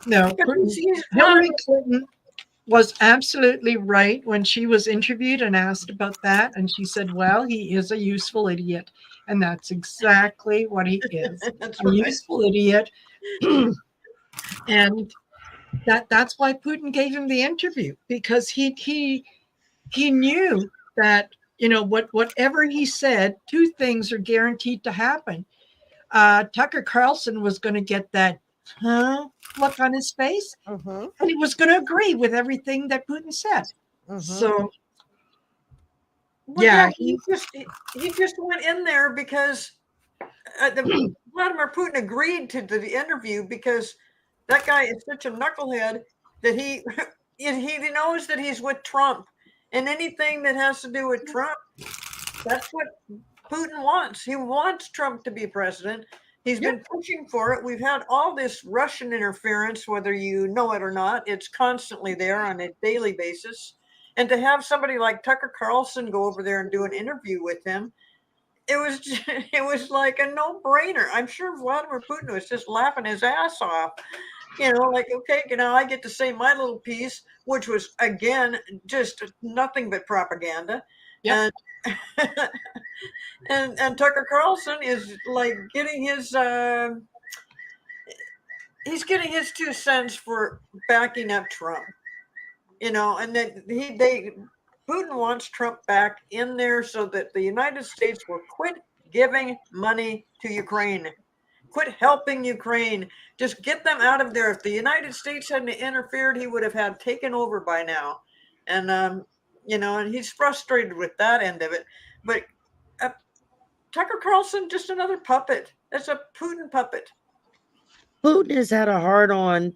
No, Hillary Clinton was absolutely right when she was interviewed and asked about that. And she said, well, he is a useful idiot. And that's exactly what he is. A useful idiot. And that's why Putin gave him the interview, because he knew that, whatever he said, two things are guaranteed to happen. Tucker Carlson was going to get that look on his face, and he was going to agree with everything that Putin said. So, he just went in there because Vladimir Putin agreed to the interview because that guy is such a knucklehead that he knows that he's with Trump, and anything that has to do with Trump, that's what Putin wants. He wants Trump to be president. He's been pushing for it. We've had all this Russian interference, whether you know it or not. It's constantly there on a daily basis. And to have somebody like Tucker Carlson go over there and do an interview with him, it was like a no-brainer. I'm sure Vladimir Putin was just laughing his ass off. Like, okay, I get to say my little piece, which was, again, just nothing but propaganda. Yep. And Tucker Carlson is like getting his he's getting his 2 cents for backing up Trump, and then Putin wants Trump back in there so that the United States will quit giving money to Ukraine, quit helping Ukraine, just get them out of there. If the United States hadn't interfered, he would have had taken over by now, and and he's frustrated with that end of it, but. Tucker Carlson, just another puppet. That's a Putin puppet. Putin has had a hard-on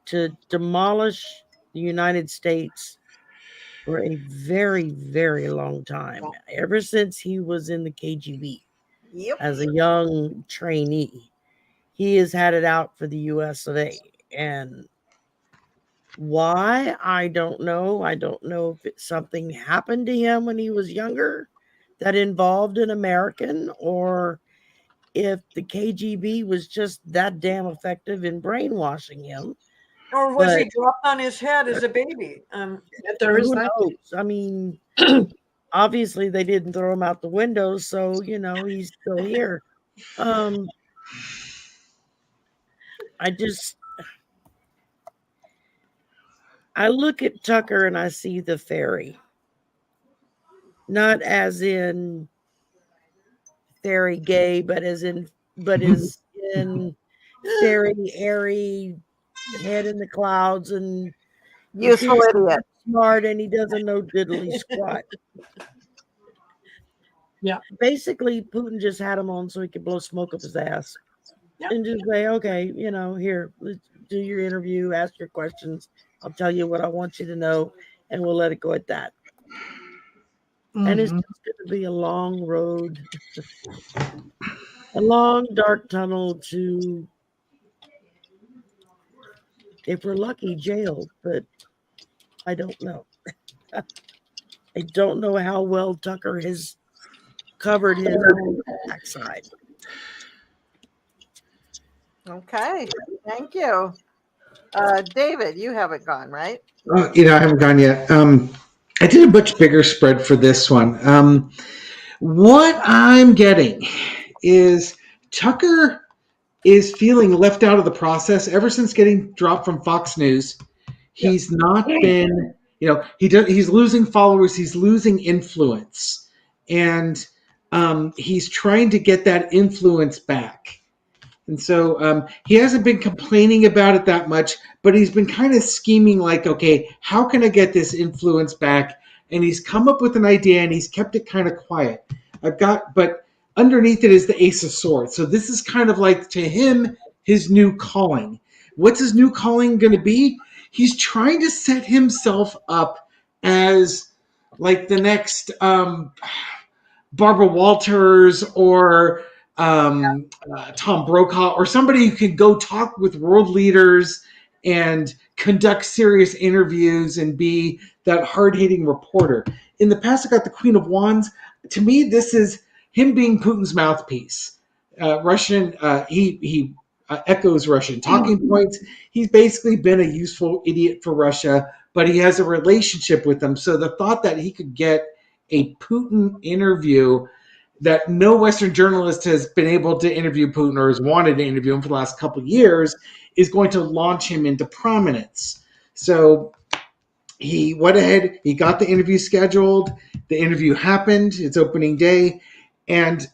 to demolish the United States for a very, very long time. Ever since he was in the KGB as a young trainee, he has had it out for the USA. And why? I don't know. I don't know if something happened to him when he was younger that involved an American, or if the KGB was just that damn effective in brainwashing him. Or was he dropped on his head as a baby? There is who that. knows? I mean, obviously they didn't throw him out the window, so he's still here. I look at Tucker and I see the fairy. Not as in fairy gay, but is in fairy, airy, head in the clouds, and useful idiot. Smart, and he doesn't know diddly squat. Yeah. Basically, Putin just had him on so he could blow smoke up his ass. Yeah. And just say, okay, here, let's do your interview, ask your questions. I'll tell you what I want you to know, and we'll let it go at that. And it's just going to be a long road, a long, dark tunnel to, if we're lucky, jail. But I don't know. I don't know how well Tucker has covered his own backside. Okay, thank you. David, you haven't gone, right? I haven't gone yet. I did a much bigger spread for this one. What I'm getting is Tucker is feeling left out of the process ever since getting dropped from Fox News. He's not been, he's losing followers, he's losing influence, and he's trying to get that influence back. And so he hasn't been complaining about it that much, but he's been kind of scheming like, okay, how can I get this influence back? And he's come up with an idea and he's kept it kind of quiet. But underneath it is the Ace of Swords. So this is kind of like, to him, his new calling. What's his new calling going to be? He's trying to set himself up as like the next Barbara Walters or Tom Brokaw, or somebody who can go talk with world leaders and conduct serious interviews and be that hard-hitting reporter. In the past, I got the Queen of Wands. To me, this is him being Putin's mouthpiece. Russian, he echoes Russian talking points. He's basically been a useful idiot for Russia, but he has a relationship with them. So the thought that he could get a Putin interview, that no Western journalist has been able to interview Putin or has wanted to interview him for the last couple of years, is going to launch him into prominence. So he went ahead, he got the interview scheduled, the interview happened, it's opening day, and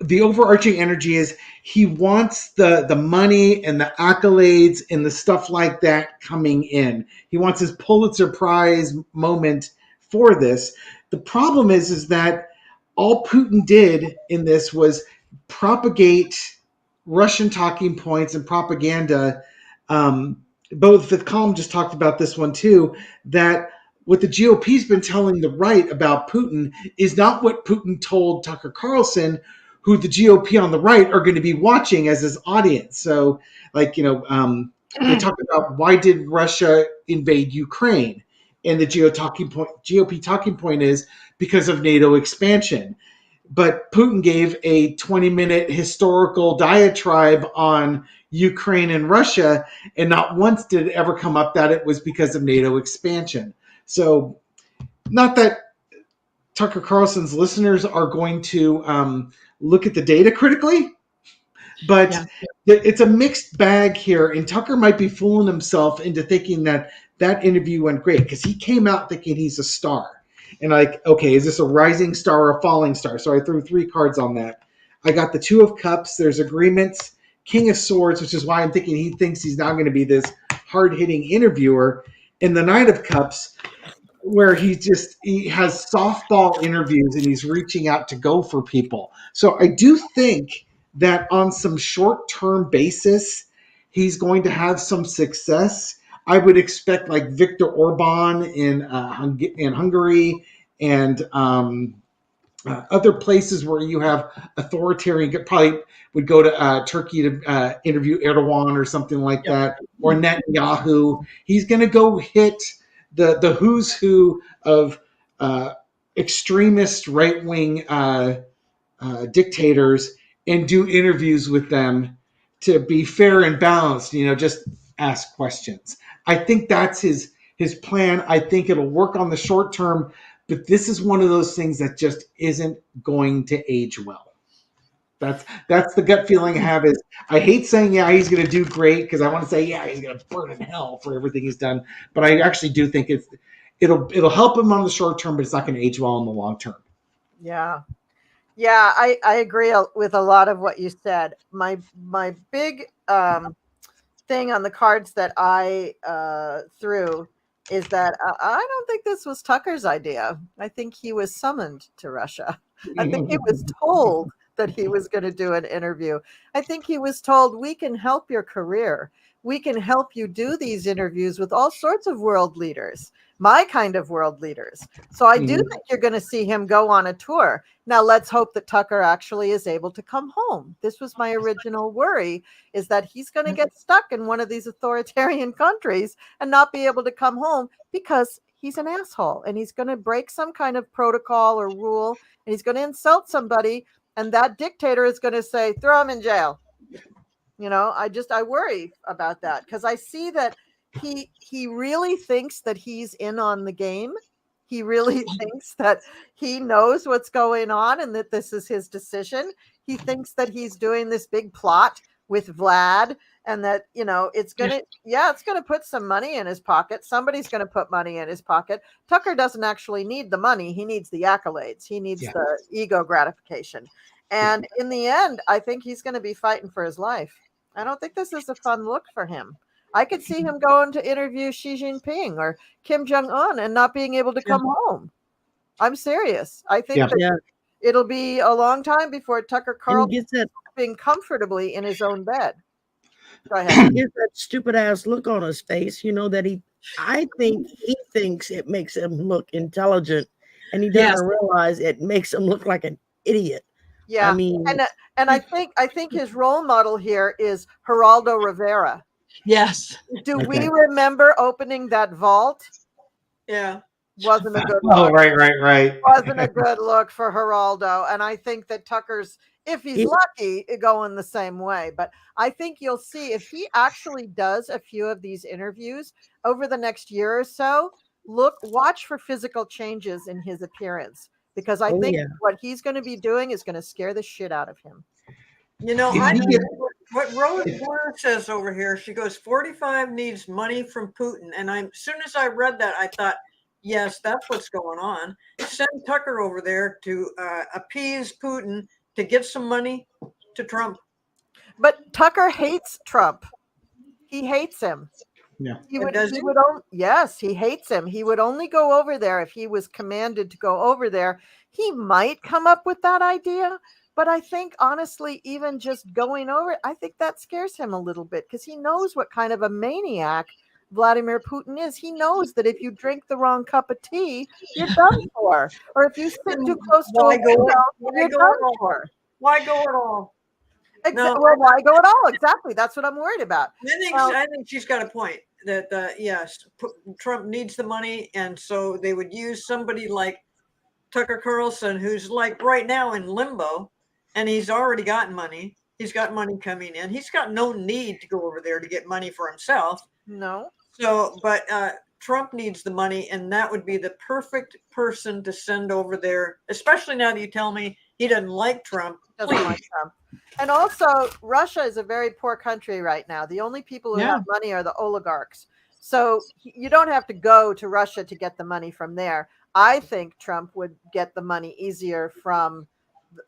the overarching energy is he wants the money and the accolades and the stuff like that coming in. He wants his Pulitzer Prize moment for this. The problem is that all Putin did in this was propagate Russian talking points and propaganda. Both Fifth Column just talked about this one too, that what the GOP's been telling the right about Putin is not what Putin told Tucker Carlson, who the GOP on the right are going to be watching as his audience. So, they talk about, why did Russia invade Ukraine? And the GOP talking point is because of NATO expansion. But Putin gave a 20-minute historical diatribe on Ukraine and Russia, and not once did it ever come up that it was because of NATO expansion. So, not that Tucker Carlson's listeners are going to look at the data critically, but it's a mixed bag here. And Tucker might be fooling himself into thinking that interview went great, because he came out thinking he's a star. And okay, is this a rising star or a falling star? So I threw 3 cards on that. I got the 2 of Cups. There's agreements. King of Swords, which is why I'm thinking he thinks he's now going to be this hard-hitting interviewer. And the Knight of Cups, where he has softball interviews and he's reaching out to go for people. So I do think that on some short-term basis, he's going to have some success. I would expect like Viktor Orban in Hungary and other places where you have authoritarian, probably would go to Turkey to interview Erdogan or something like that, or Netanyahu. He's going to go hit the who's who of extremist right-wing dictators and do interviews with them to be fair and balanced, just ask questions. I think that's his plan. I think it'll work on the short term, but this is one of those things that just isn't going to age well. That's the gut feeling I have. Is I hate saying he's going to do great, because I want to say he's going to burn in hell for everything he's done, but I actually do think it'll help him on the short term, but it's not going to age well in the long term. Yeah, I agree with a lot of what you said. My big thing on the cards that I threw is that I don't think this was Tucker's idea. I think he was summoned to Russia. I think he was told that he was going to do an interview. I think he was told, we can help your career. We can help you do these interviews with all sorts of world leaders, my kind of world leaders. So I do think you're going to see him go on a tour. Now, let's hope that Tucker actually is able to come home. This was my original worry, is that he's going to get stuck in one of these authoritarian countries and not be able to come home because he's an asshole and he's going to break some kind of protocol or rule, and he's going to insult somebody, and that dictator is going to say, throw him in jail. I worry about that, because I see that he really thinks that he's in on the game. He really thinks that he knows what's going on and that this is his decision. He thinks that he's doing this big plot with Vlad, and that, it's gonna put some money in his pocket. Somebody's gonna put money in his pocket. Tucker doesn't actually need the money, he needs the accolades, he needs the ego gratification. And in the end, I think he's going to be fighting for his life. I don't think this is a fun look for him. I could see him going to interview Xi Jinping or Kim Jong-un and not being able to come home. I'm serious. I think that it'll be a long time before Tucker Carlson gets that being comfortably in his own bed. Go ahead. He gets that stupid ass look on his face, that I think he thinks it makes him look intelligent, and he doesn't realize it makes him look like an idiot. Yeah, I mean, and I think his role model here is Geraldo Rivera. Yes. Do we remember opening that vault? Yeah. Wasn't a good look. Oh, right. Wasn't a good look for Geraldo. And I think that Tucker's, if he's lucky, going the same way. But I think you'll see if he actually does a few of these interviews over the next year or so, watch for physical changes in his appearance. Because I think what he's going to be doing is going to scare the shit out of him. What Rose says over here, she goes, 45 needs money from Putin. And as soon as I read that, I thought, yes, that's what's going on. Send Tucker over there to appease Putin to get some money to Trump. But Tucker hates Trump. He hates him. Yeah. Yes, he hates him. He would only go over there if he was commanded to go over there. He might come up with that idea, but I think honestly, even just going over, I think that scares him a little bit because he knows what kind of a maniac Vladimir Putin is. He knows that if you drink the wrong cup of tea, you're done for. Or if you sit too close to a window, you're done for. Why go at all? Well, why go at all? Exactly. That's what I'm worried about. I think she's got a point that yes, Trump needs the money, and so they would use somebody like Tucker Carlson, who's like right now in limbo, and he's already gotten money. He's got money coming in. He's got no need to go over there to get money for himself. No. So, but Trump needs the money, and that would be the perfect person to send over there, especially now that you tell me he doesn't like Trump. Doesn't like Trump. And also, Russia is a very poor country right now. The only people who have money are the oligarchs. So you don't have to go to Russia to get the money from there. I think Trump would get the money easier from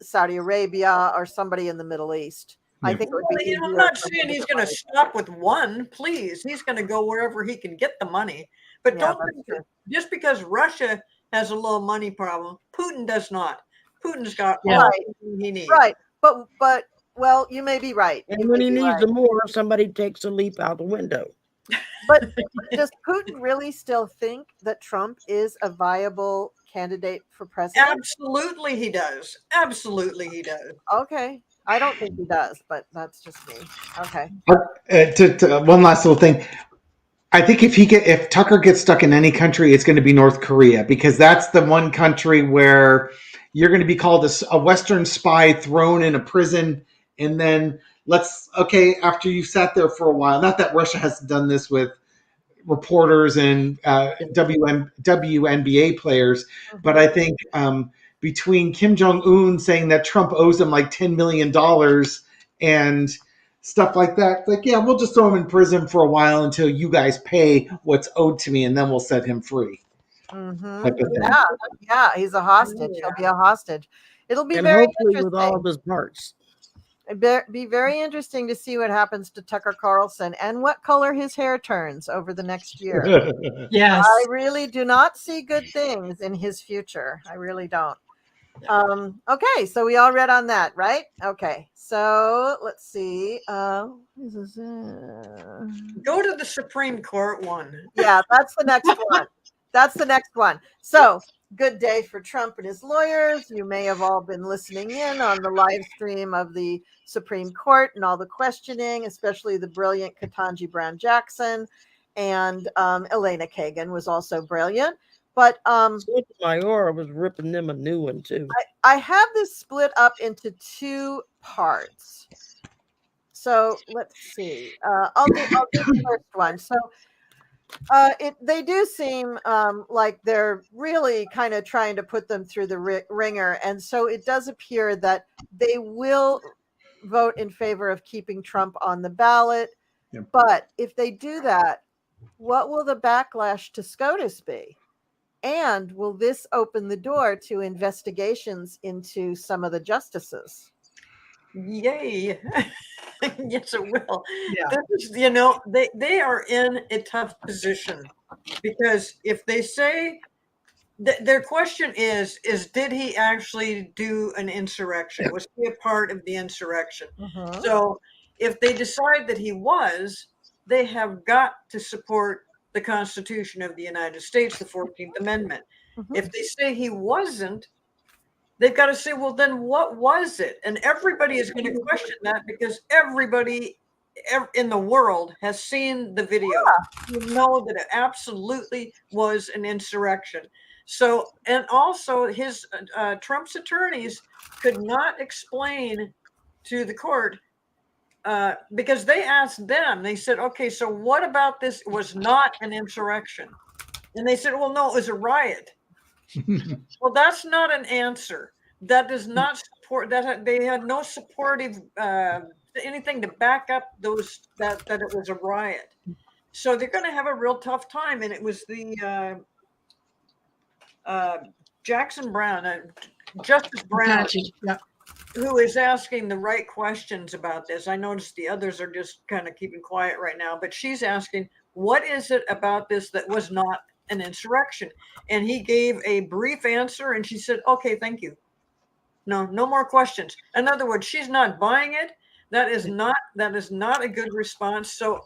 Saudi Arabia or somebody in the Middle East. I think it would be I'm not saying he's going to stop with one. Please, he's going to go wherever he can get the money. But don't think just because Russia has a little money problem, Putin does not. Putin's got all he needs. Right, but well, you may be right. And when he needs them more, somebody takes a leap out the window. But does Putin really still think that Trump is a viable candidate for president? Absolutely, he does. Absolutely, he does. Okay. I don't think he does, but that's just me. Okay. One last little thing. I think if Tucker gets stuck in any country, it's going to be North Korea, because that's the one country where you're going to be called a Western spy, thrown in a prison, and then after you've sat there for a while. Not that Russia has done this with reporters and WNBA players, but I think between Kim Jong-un saying that Trump owes him like $10 million and stuff like that, we'll just throw him in prison for a while until you guys pay what's owed to me, and then we'll set him free. Yeah, he's a hostage. He'll be a hostage. It'll be very interesting with all of his parts. It'd be very interesting to see what happens to Tucker Carlson and what color his hair turns over the next year. Yes, I really do not see good things in his future. I really don't. Okay, so we all read on that, right? Okay, so let's see. Go to the Supreme Court one. Yeah, that's the next one. That's the next one. So, good day for Trump and his lawyers. You may have all been listening in on the live stream of the Supreme Court and all the questioning, especially the brilliant Ketanji Brown Jackson, and Elena Kagan was also brilliant. But Sotomayor was ripping them a new one too. I have this split up into two parts. So let's see. I'll do the first one. So they do seem like they're really kind of trying to put them through the ringer, and so it does appear that they will vote in favor of keeping Trump on the ballot. Yep. But if they do that, what will the backlash to SCOTUS be? And will this open the door to investigations into some of the justices? Yay. Yes, it will. Yeah. This is, they are in a tough position because if they say their question is did he actually do an insurrection? Was he a part of the insurrection? Mhm. So if they decide that he was, they have got to support the Constitution of the United States, the 14th Amendment. Mhm. If they say he wasn't, they've got to say, well, then what was it? And everybody is going to question that because everybody in the world has seen the video. You know that it absolutely was an insurrection. So, and also his Trump's attorneys could not explain to the court because they asked them, they said, okay, so what about this was not an insurrection? And they said, well, no, it was a riot. Well, that's not an answer. That does not support that. They had no supportive anything to back up those that it was a riot. So they're going to have a real tough time. And it was the Jackson Brown, Justice Brown, Yeah. who is asking the right questions about this. I noticed the others are just kind of keeping quiet right now, but she's asking, what is it about this that was not an insurrection? And he gave a brief answer and she said, okay, thank you. No more questions. In other words, she's not buying it. That is not a good response. So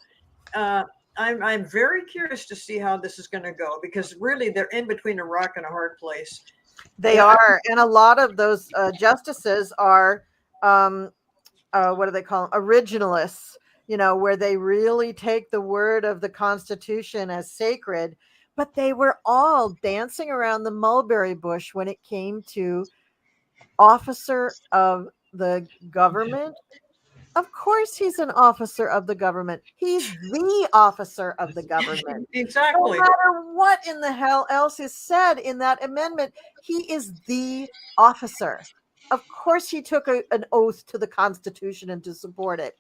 I'm very curious to see how this is going to go because really they're in between a rock and a hard place. They are, and a lot of those justices are, what do they call them? Originalists. Where they really take the word of the Constitution as sacred. But they were all dancing around the mulberry bush when it came to officer of the government. Of course, he's an officer of the government. He's the officer of the government. Exactly. No matter what in the hell else is said in that amendment, he is the officer. Of course, he took an oath to the Constitution and to support it.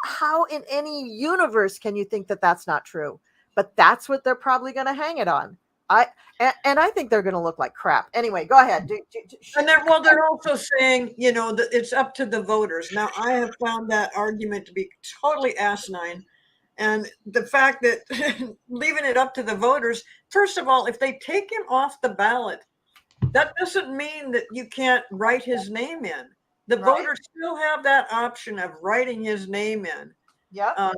How in any universe can you think that that's not true? But that's what they're probably going to hang it on. And I think they're going to look like crap. Anyway, go ahead. And they're also saying, that it's up to the voters. Now, I have found that argument to be totally asinine. And the fact that leaving it up to the voters, first of all, if they take him off the ballot, that doesn't mean that you can't write his name in. The voters still have that option of writing his name in. Yeah.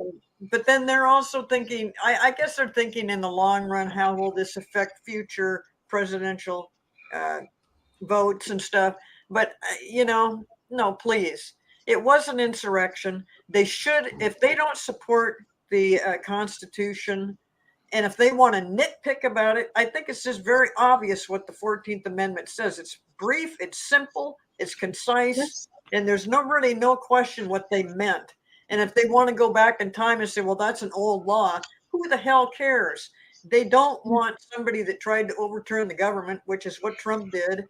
But then they're also thinking, I guess they're thinking in the long run, how will this affect future presidential votes and stuff? But, no, please. It was an insurrection. They should, if they don't support the Constitution, and if they want to nitpick about it, I think it's just very obvious what the 14th Amendment says. It's brief, it's simple, it's concise, and there's really no question what they meant. And if they want to go back in time and say, well, that's an old law, who the hell cares? They don't want somebody that tried to overturn the government, which is what Trump did.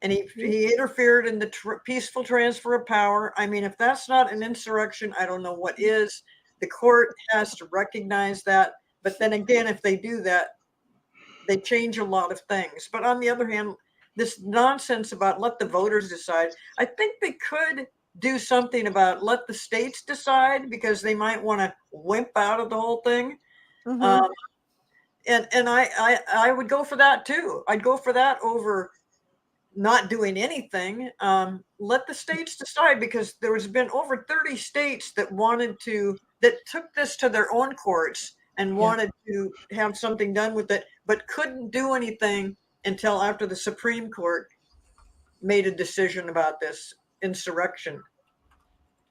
And he interfered in the peaceful transfer of power. I mean, if that's not an insurrection, I don't know what is. The court has to recognize that. But then again, if they do that, they change a lot of things. But on the other hand, this nonsense about let the voters decide, I think they could do something about let the states decide because they might want to wimp out of the whole thing. Mm-hmm. And I would go for that too. I'd go for that over not doing anything. Let the states decide because there has been over 30 states that took this to their own courts and wanted to have something done with it, but couldn't do anything until after the Supreme Court made a decision about this insurrection.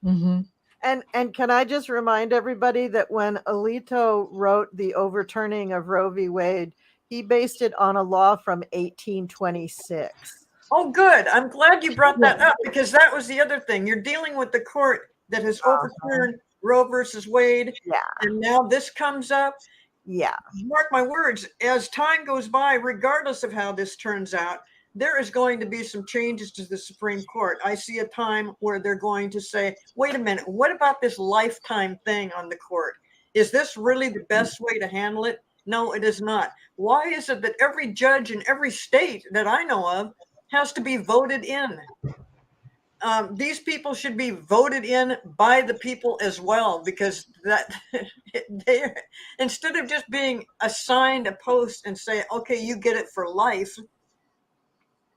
Mm-hmm. And can I just remind everybody that when Alito wrote the overturning of Roe v. Wade, he based it on a law from 1826. Oh, good. I'm glad you brought that up because that was the other thing. You're dealing with the court that has overturned Roe versus Wade. Yeah. And now this comes up. Yeah. Mark my words, as time goes by, regardless of how this turns out, there is going to be some changes to the Supreme Court. I see a time where they're going to say, wait a minute, what about this lifetime thing on the court? Is this really the best way to handle it? No, it is not. Why is it that every judge in every state that I know of has to be voted in? These people should be voted in by the people as well, because that they, instead of just being assigned a post and say, okay, you get it for life,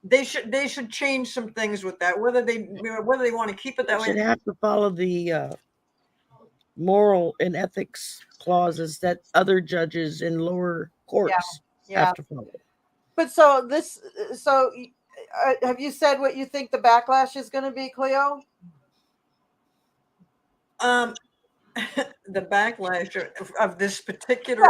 they should change some things with that. Whether they want to keep it that way, should have to follow the moral and ethics clauses that other judges in lower courts have to follow. But have you said what you think the backlash is going to be, Cleo? The backlash of this particular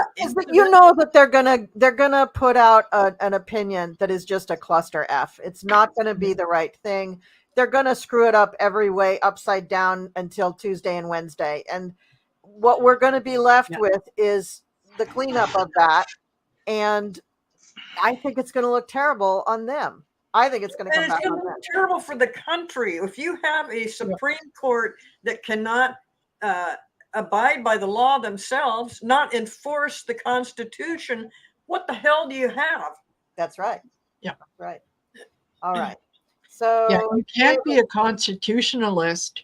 you know that they're gonna put out an opinion that is just a cluster F. It's not going to be the right thing. They're going to screw it up every way, upside down, until Tuesday and Wednesday. And what we're going to be left with is the cleanup of that. And I think it's going to look terrible on them. I think it's going to come back on them. Terrible for the country. If you have a Supreme Court that cannot abide by the law themselves, not enforce the Constitution, what the hell do you have? That's right. Yeah. Right. All right. So you can't be a constitutionalist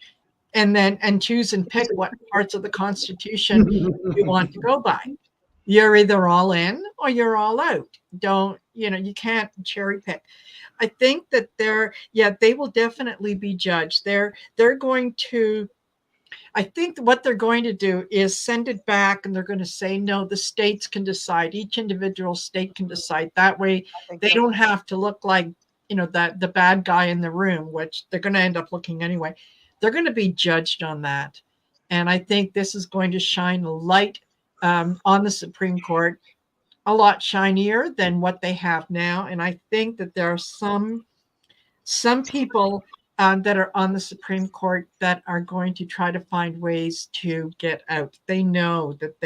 and choose and pick what parts of the Constitution you want to go by. You're either all in or you're all out. You can't cherry pick. I think that they will definitely be judged. They're going to, I think what they're going to do is send it back, and they're going to say, no, the states can decide. Each individual state can decide. That way they don't have to look like, that the bad guy in the room, which they're going to end up looking anyway. They're going to be judged on that. And I think this is going to shine a light on the Supreme Court, a lot shinier than what they have now. And I think that there are some people that are on the Supreme Court that are going to try to find ways to get out. They know that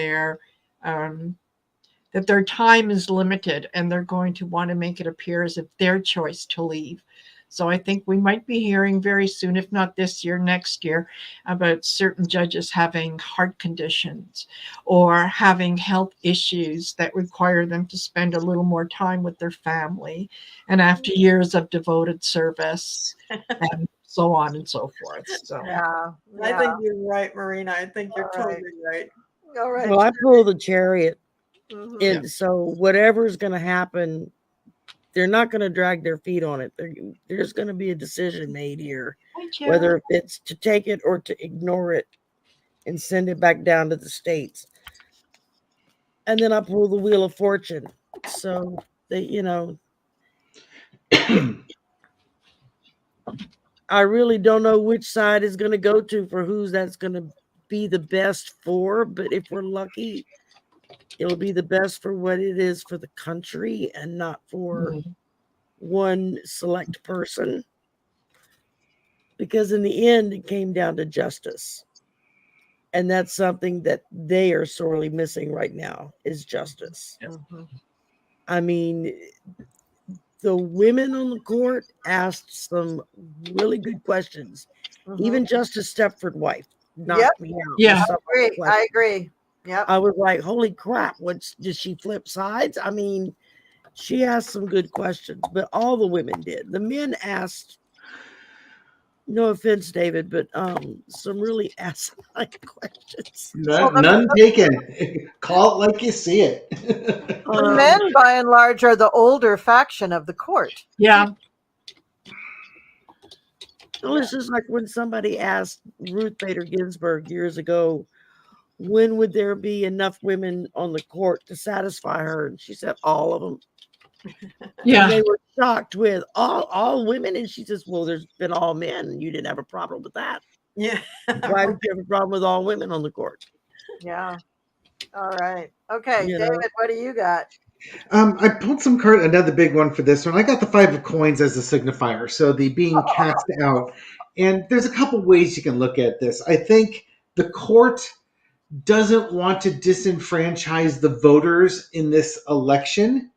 their time is limited, and they're going to want to make it appear as if their choice to leave. So I think we might be hearing very soon, if not this year, next year, about certain judges having heart conditions or having health issues that require them to spend a little more time with their family, and after years of devoted service and so on and so forth. So I think you're right, Marina. I think you're totally right. All right. Well, I pull the chariot. And so whatever's going to happen, they're not going to drag their feet on it. There's going to be a decision made here, whether it's to take it or to ignore it and send it back down to the states. And then I pull the Wheel of Fortune. So I really don't know which side is going to go to for who's that's going to be the best for. But if we're lucky, it'll be the best for what it is for the country and not for one select person. Because in the end, it came down to justice. And that's something that they are sorely missing right now, is justice. I mean, the women on the court asked some really good questions. Even Justice Stepford wife knocked me out. Yeah, I agree. Yeah, I was like, holy crap, did she flip sides? I mean, she asked some good questions, but all the women did. The men asked, no offense, David, but some really asinine questions. None taken. Call it like you see it. The men, by and large, are the older faction of the court. Yeah. Well, it's just like when somebody asked Ruth Bader Ginsburg years ago, when would there be enough women on the court to satisfy her? And she said, all of them. Yeah. And they were shocked with all women. And she says, well, there's been all men, and you didn't have a problem with that. Yeah. Why would you have a problem with all women on the court? Yeah. All right. Okay, David, what do you got? I pulled some card, another big one for this one. I got the 5 of coins as a signifier, so the being cast out. And there's a couple ways you can look at this. I think the court doesn't want to disenfranchise the voters in this election.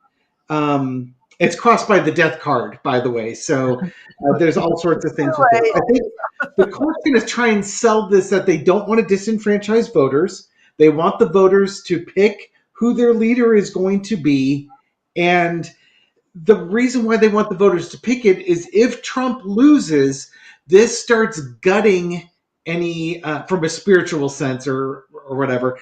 It's crossed by the death card, by the way. So there's all sorts of things with this. I think the court's going to try and sell this that they don't want to disenfranchise voters. They want the voters to pick who their leader is going to be. And the reason why they want the voters to pick it is if Trump loses, this starts gutting any, from a spiritual sense or whatever,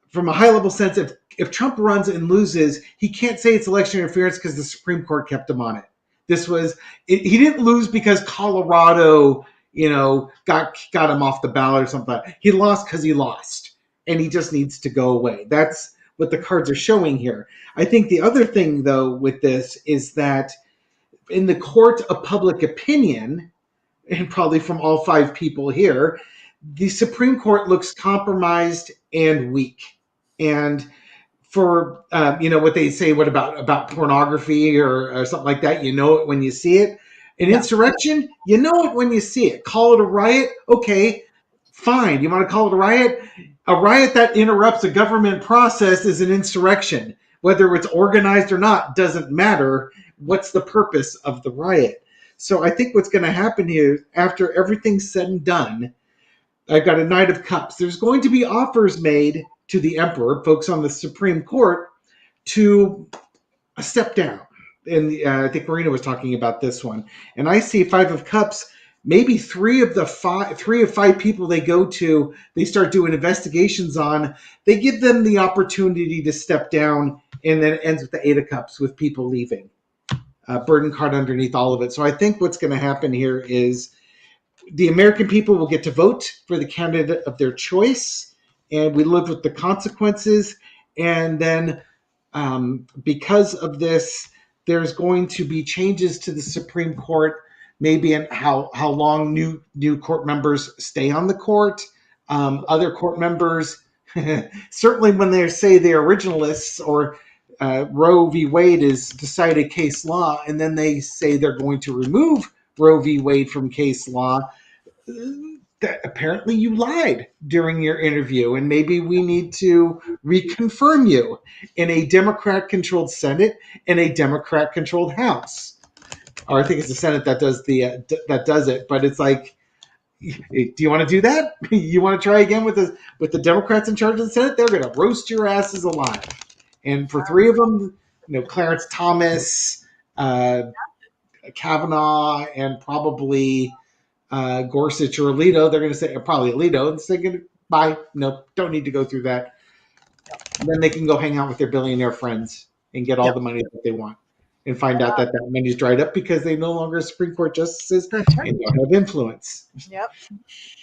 from a high level sense, if Trump runs and loses, he can't say it's election interference because the Supreme Court kept him on it. He didn't lose because Colorado, got him off the ballot or something. He lost because he lost, and he just needs to go away. That's what the cards are showing here. I think the other thing, though, with this is that in the court of public opinion, and probably from all five people here, the Supreme Court looks compromised and weak. And for what they say, what about pornography or something like that, it when you see it. An insurrection, you know it when you see it. Call it a riot, okay, fine. You want to call it a riot? A riot that interrupts a government process is an insurrection. Whether it's organized or not doesn't matter. What's the purpose of the riot? So I think what's going to happen here, after everything's said and done, I've got a Knight of Cups. There's going to be offers made to the emperor, folks on the Supreme Court, to step down. And I think Marina was talking about this one. And I see Five of Cups. Maybe three of five people they go to, they start doing investigations on. They give them the opportunity to step down, and then it ends with the Eight of Cups with people leaving. Burden card underneath all of it. So I think what's going to happen here is the American people will get to vote for the candidate of their choice, and we live with the consequences. And then because of this, there's going to be changes to the Supreme Court, maybe in how long new court members stay on the court. Other court members, certainly when they say they're originalists or Roe v. Wade is decided case law, and then they say they're going to remove Roe v. Wade from case law, that apparently you lied during your interview, and maybe we need to reconfirm you in a Democrat-controlled Senate and a Democrat-controlled House. Or I think it's the Senate that does it, but it's like, do you want to do that? You want to try again with the Democrats in charge of the Senate? They're going to roast your asses alive. And for three of them, Clarence Thomas, Kavanaugh, and probably Gorsuch or Alito, they're going to say, probably Alito, and say, bye, no, don't need to go through that. And then they can go hang out with their billionaire friends and get all the money that they want, and find out that money's dried up because they no longer Supreme Court justices and don't have influence. Yep.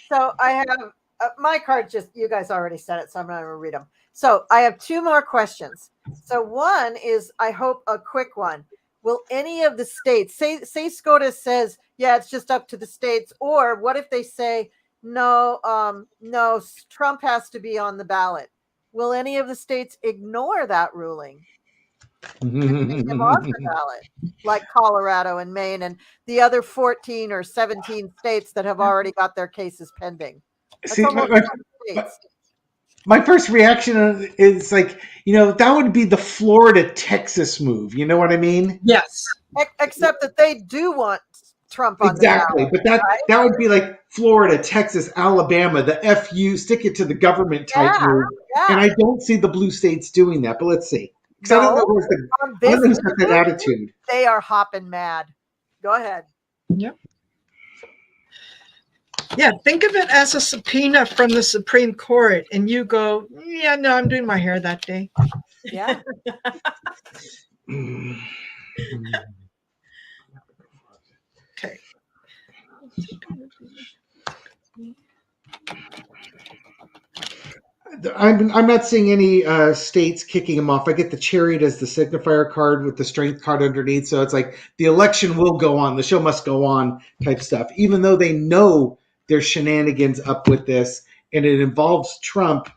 So I have my card, just, you guys already said it, so I'm not going to read them. So I have two more questions. So one is, I hope a quick one. Will any of the states, say SCOTUS says, yeah, it's just up to the states, or what if they say, no, Trump has to be on the ballot? Will any of the states ignore that ruling? Him off the ballot, like Colorado and Maine and the other 14 or 17 states that have already got their cases pending? That's my first reaction is like, that would be the Florida-Texas move. You know what I mean? Yes. Except that they do want Trump on exactly, the ballot, but that would be like Florida, Texas, Alabama, the FU, stick it to the government type move. Yeah. And I don't see the blue states doing that, but let's see. Because I don't know who's got that attitude. They are hopping mad. Go ahead. Yep. Yeah, think of it as a subpoena from the Supreme Court, and you go, yeah, no, I'm doing my hair that day. Yeah. Okay. I'm not seeing any states kicking him off. I get the Chariot as the signifier card with the Strength card underneath. So it's like the election will go on. The show must go on type stuff. Even though they know there's shenanigans up with this and it involves Trump,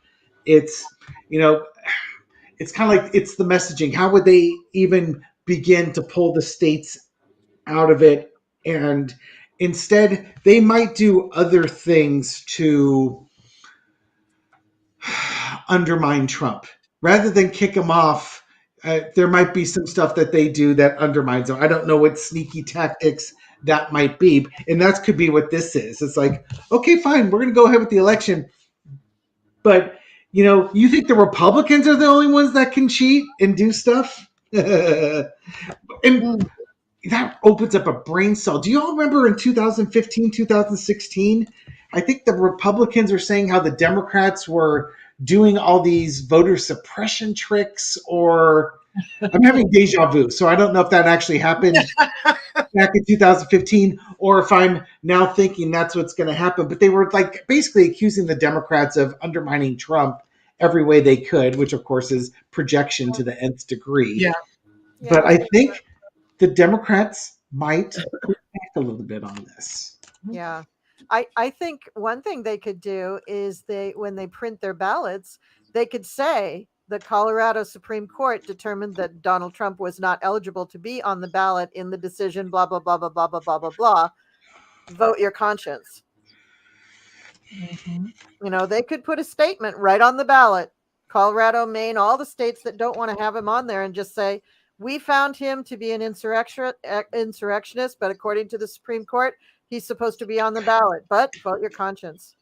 it's, it's kind of like it's the messaging. How would they even begin to pull the states out of it? And instead, they might do other things to undermine Trump rather than kick him off. there might be some stuff that they do that undermines them. I don't know what sneaky tactics that might be, and that could be what this is. It's like, okay, fine, we're going to go ahead with the election, but you think the Republicans are the only ones that can cheat and do stuff? And that opens up a brain cell. Do you all remember in 2015, 2016? I think the Republicans are saying how the Democrats were doing all these voter suppression tricks, or I'm having deja vu. So I don't know if that actually happened back in 2015 or if I'm now thinking that's what's going to happen. But they were like basically accusing the Democrats of undermining Trump every way they could, which of course is projection to the nth degree. Yeah. But I think the Democrats might react a little bit on this. Yeah. I think one thing they could do is when they print their ballots, they could say the Colorado Supreme Court determined that Donald Trump was not eligible to be on the ballot in the decision, blah, blah, blah, blah, blah, blah, blah, blah, blah. Vote your conscience. They could put a statement right on the ballot. Colorado, Maine, all the states that don't want to have him on there, and just say, we found him to be an insurrectionist, but according to the Supreme Court, he's supposed to be on the ballot, but vote your conscience.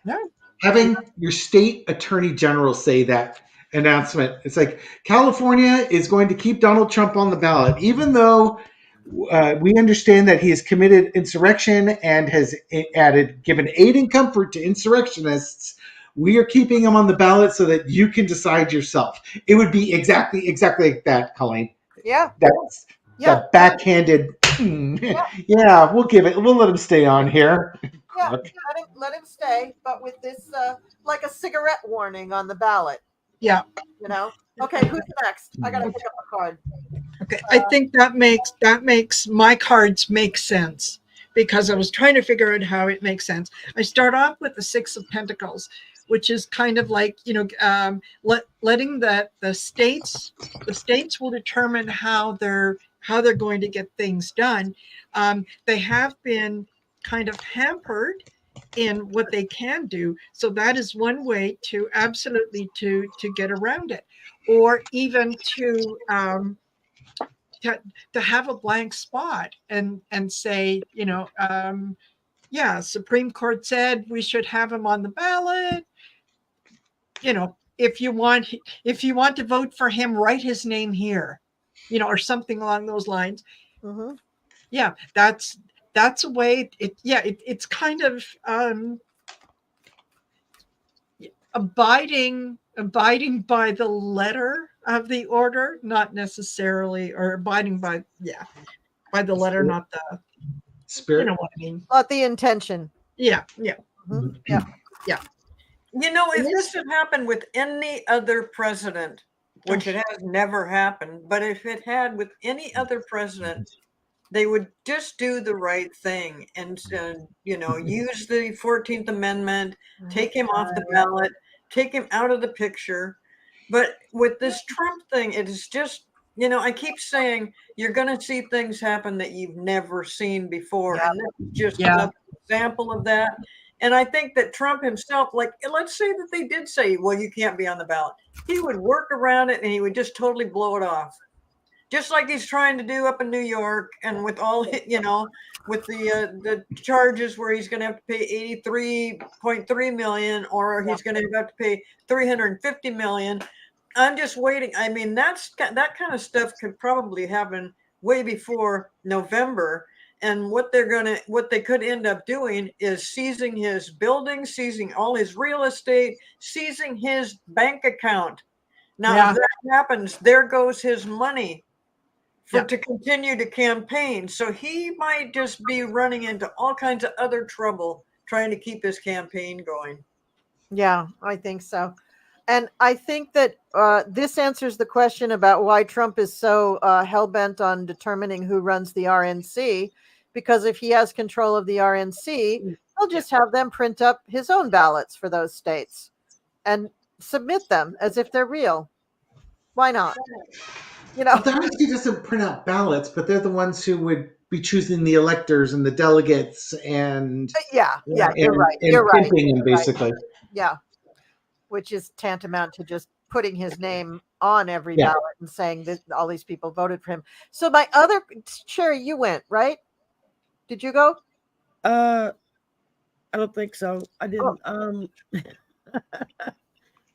Yeah. Having your state attorney general say that announcement, it's like California is going to keep Donald Trump on the ballot, even though we understand that he has committed insurrection and has given aid and comfort to insurrectionists. We are keeping him on the ballot so that you can decide yourself. It would be exactly like that, Colleen. Yeah. That's the backhanded. Yeah, we'll let him stay on here. Yeah, let him stay, but with this like a cigarette warning on the ballot. Yeah. Okay, who's next? I gotta pick up a card. Okay, I think that makes my cards make sense, because I was trying to figure out how it makes sense. I start off with the Six of Pentacles, which is kind of like letting the states will determine how they're going to get things done. They have been kind of hampered in what they can do, so that is one way to absolutely to get around it, or even to have a blank spot and say, Supreme Court said we should have him on the ballot. If you want to vote for him, write his name here, or something along those lines. Mm-hmm. Yeah, that's a way. It's kind of abiding by the letter of the order, not necessarily, or abiding by the letter, not the spirit. You know what I mean? Not the intention. Yeah. Mm-hmm. Yeah. If this had happened with any other president, which it has never happened, but if it had with any other president, they would just do the right thing and use the 14th Amendment, take him off the ballot, take him out of the picture. But with this Trump thing, it is just, I keep saying you're going to see things happen that you've never seen before. Yeah. And that's just an example of that. And I think that Trump himself, let's say that they did say, well, you can't be on the ballot. He would work around it and he would just totally blow it off. Just like he's trying to do up in New York, and with all, with the charges where he's going to have to pay $83.3 million, or he's going to have to pay $350 million. I'm just waiting. I mean, that kind of stuff could probably happen way before November. And what they could end up doing is seizing his buildings, seizing all his real estate, seizing his bank account. Now, if that happens, there goes his money to continue to campaign. So he might just be running into all kinds of other trouble trying to keep his campaign going. Yeah, I think so. And I think that this answers the question about why Trump is so hell-bent on determining who runs the RNC, because if he has control of the RNC, he'll just have them print up his own ballots for those states and submit them as if they're real. Why not? The RNC doesn't print out ballots, but they're the ones who would be choosing the electors and the delegates and you're right. You're right. Them, basically. Yeah, which is tantamount to just putting his name on every Yeah. ballot and saying that all these people voted for him. So my other Sherry, you went, right? Did you go? I don't think so. I didn't.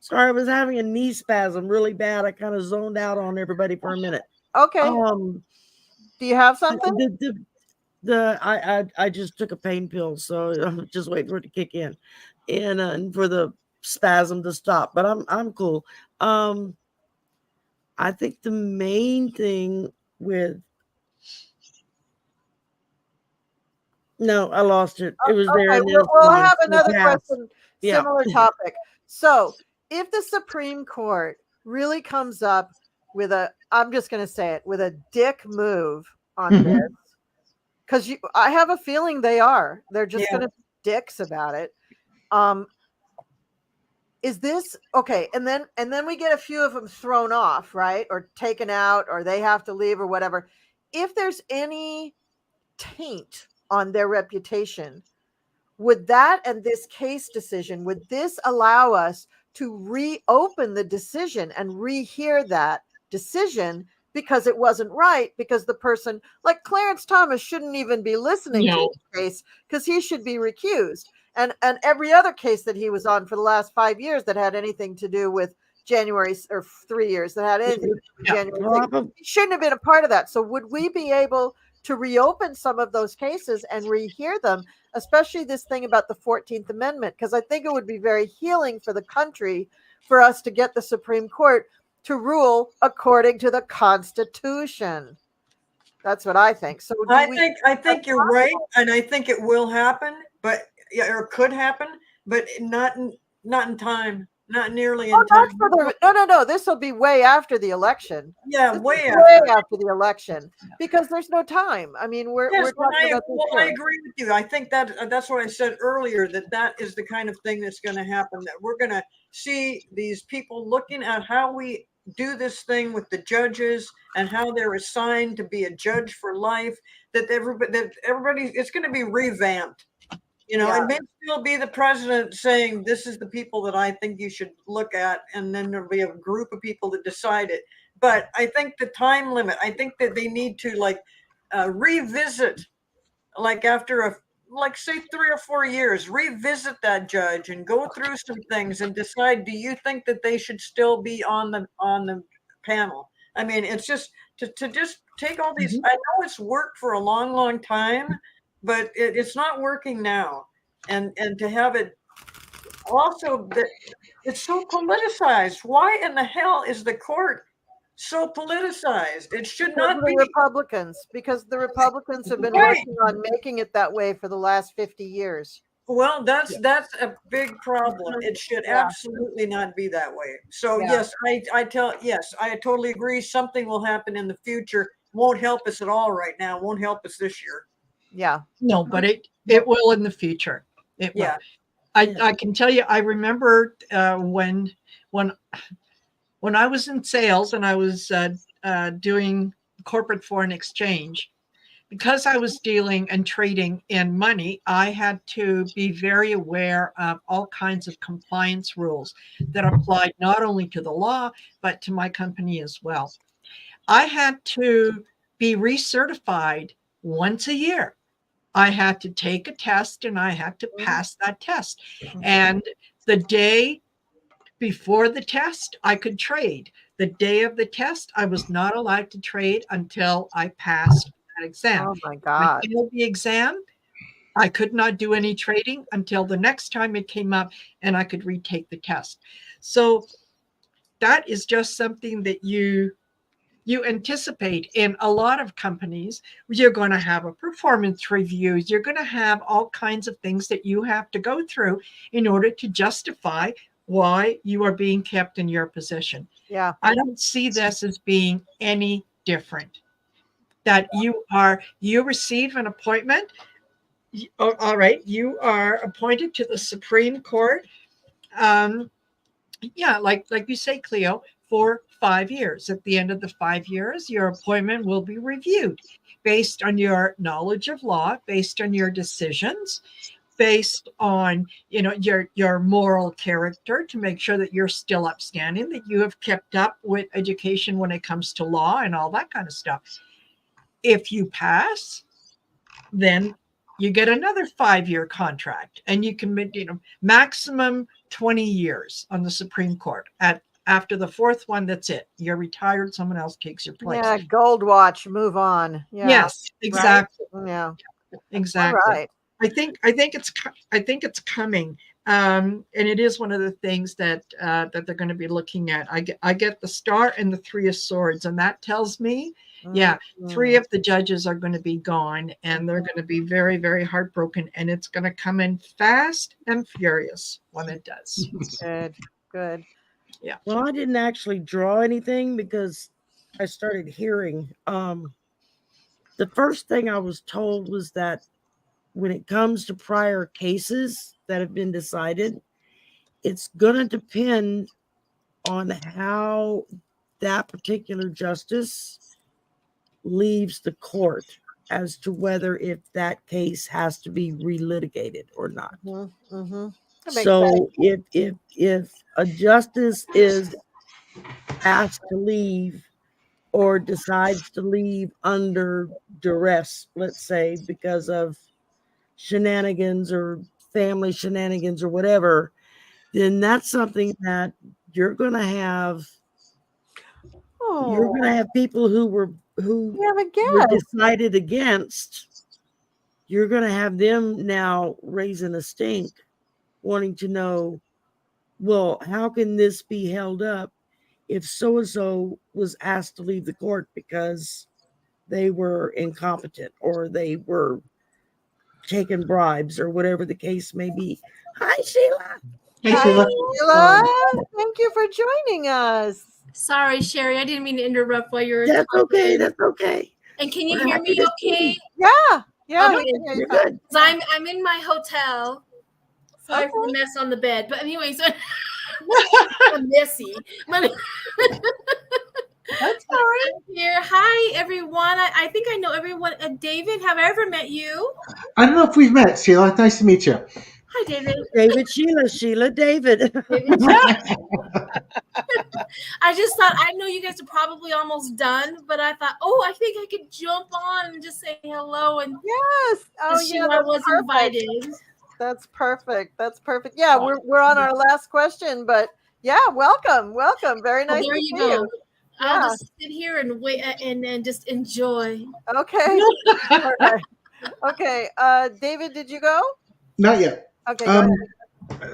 Sorry, I was having a knee spasm really bad. I kind of zoned out on everybody for a minute. Okay. Do you have something? I just took a pain pill, so I'm just waiting for it to kick in, and for the spasm to stop. But I'm cool. I think the main thing with no, I lost it. It was there, Okay, and then we'll have another question, Yeah. similar topic. So, if the Supreme Court really comes up with I'm just going to say it, with a dick move on this, because I have a feeling they're just going to be dicks about it. Is this okay? And then we get a few of them thrown off, right, or taken out, or they have to leave, or whatever. If there's any taint on their reputation, would that and this case decision, would this allow us to reopen the decision and rehear that decision because it wasn't right, because the person like Clarence Thomas shouldn't even be listening to the case, because he should be recused, and every other case that he was on for the last 5 years that had anything to do with January, or 3 years that had anything to do with January, he shouldn't have been a part of that. So would we be able to reopen some of those cases and rehear them, especially this thing about the 14th Amendment? Because I think it would be very healing for the country for us to get the Supreme Court to rule according to the Constitution. That's what I think. So I think you're right, and I think it will happen, but or could happen, but not in time. Not nearly in time. No. This will be way after the election. Yeah, way after the election, because there's no time. I mean, we're talking about this. I agree with you. I think that's what I said earlier, that is the kind of thing that's going to happen, that we're going to see these people looking at how we do this thing with the judges and how they're assigned to be a judge for life, that everybody it's going to be revamped. It may still be the president saying, this is the people that I think you should look at, and then there'll be a group of people that decide it. But I think the time limit, I think that they need to revisit, after say 3 or 4 years, revisit that judge and go through some things and decide, do you think that they should still be on the panel? I mean, it's just to just take all these, I know it's worked for a long, long time, but it's not working now. And to have it also, that it's so politicized. Why in the hell is the court so politicized? It should not be. Republicans, because the Republicans have been working on making it that way for the last 50 years. Well, that's a big problem. It should absolutely not be that way. So yes, I totally agree. Something will happen in the future. Won't help us at all right now. Won't help us this year. Yeah. No, but it will in the future. It will. I can tell you, I remember when I was in sales and I was doing corporate foreign exchange, because I was dealing and trading in money, I had to be very aware of all kinds of compliance rules that applied not only to the law, but to my company as well. I had to be recertified once a year. I had to take a test and I had to pass that test. And the day before the test, I could trade. The day of the test, I was not allowed to trade until I passed that exam. Oh my God. I failed the exam. I could not do any trading until the next time it came up and I could retake the test. So that is just something that you anticipate in a lot of companies. You're going to have a performance review. You're going to have all kinds of things that you have to go through in order to justify why you are being kept in your position. Yeah. I don't see this as being any different. That you receive an appointment. All right. You are appointed to the Supreme Court. Like you say, Cleo, for 5 years. At the end of the 5 years, your appointment will be reviewed based on your knowledge of law, based on your decisions. based on, you know, your moral character, to make sure that you're still upstanding, that you have kept up with education when it comes to law and all that kind of stuff. If you pass, then you get another 5-year contract, and you can, you know, maximum 20 years on the Supreme Court. After the fourth one, that's it. You're retired. Someone else takes your place. Yeah, gold watch, move on. Yeah. Yes, exactly. Right? Yeah. Exactly. All right. I think it's coming, and it is one of the things that that they're going to be looking at. I get the Star and the Three of Swords, and that tells me, yeah, 3 of the judges are going to be gone, and they're going to be very, very heartbroken, and it's going to come in fast and furious when it does. Good. Good. Yeah. Well, I didn't actually draw anything because I started hearing. The first thing I was told was that when it comes to prior cases that have been decided, it's going to depend on how that particular justice leaves the court as to whether if that case has to be relitigated or not. So if a justice is asked to leave or decides to leave under duress, let's say, because of shenanigans or family shenanigans or whatever, then that's something that you're going to have. You're going to have people who were decided against. You're going to have them now raising a stink, wanting to know, well, how can this be held up if so-and-so was asked to leave the court because they were incompetent or they were taking bribes or whatever the case may be. Hi, Sheila. Hey, Sheila. Sheila, thank you for joining us. Sorry, Sherry, I didn't mean to interrupt while you were That's talking. okay. That's okay. And can you hear me okay? Yeah. Yeah. Okay. You're good. I'm in my hotel. Sorry for the mess on the bed. But anyways, I'm messy. That's all right. Here. Hi, everyone. I think I know everyone. David, have I ever met you? I don't know if we've met, Sheila. Nice to meet you. Hi, David. David, Sheila, David. I just thought, I know you guys are probably almost done, but I thought, I think I could jump on and just say hello. And yes. Oh, yeah. I was invited. That's perfect. That's perfect. Yeah, we're on our last question, but yeah, welcome. Very nice. There you go. I'll just sit here and wait and just enjoy. Okay. All right. Okay. David, did you go? Not yet. Okay. Go ahead.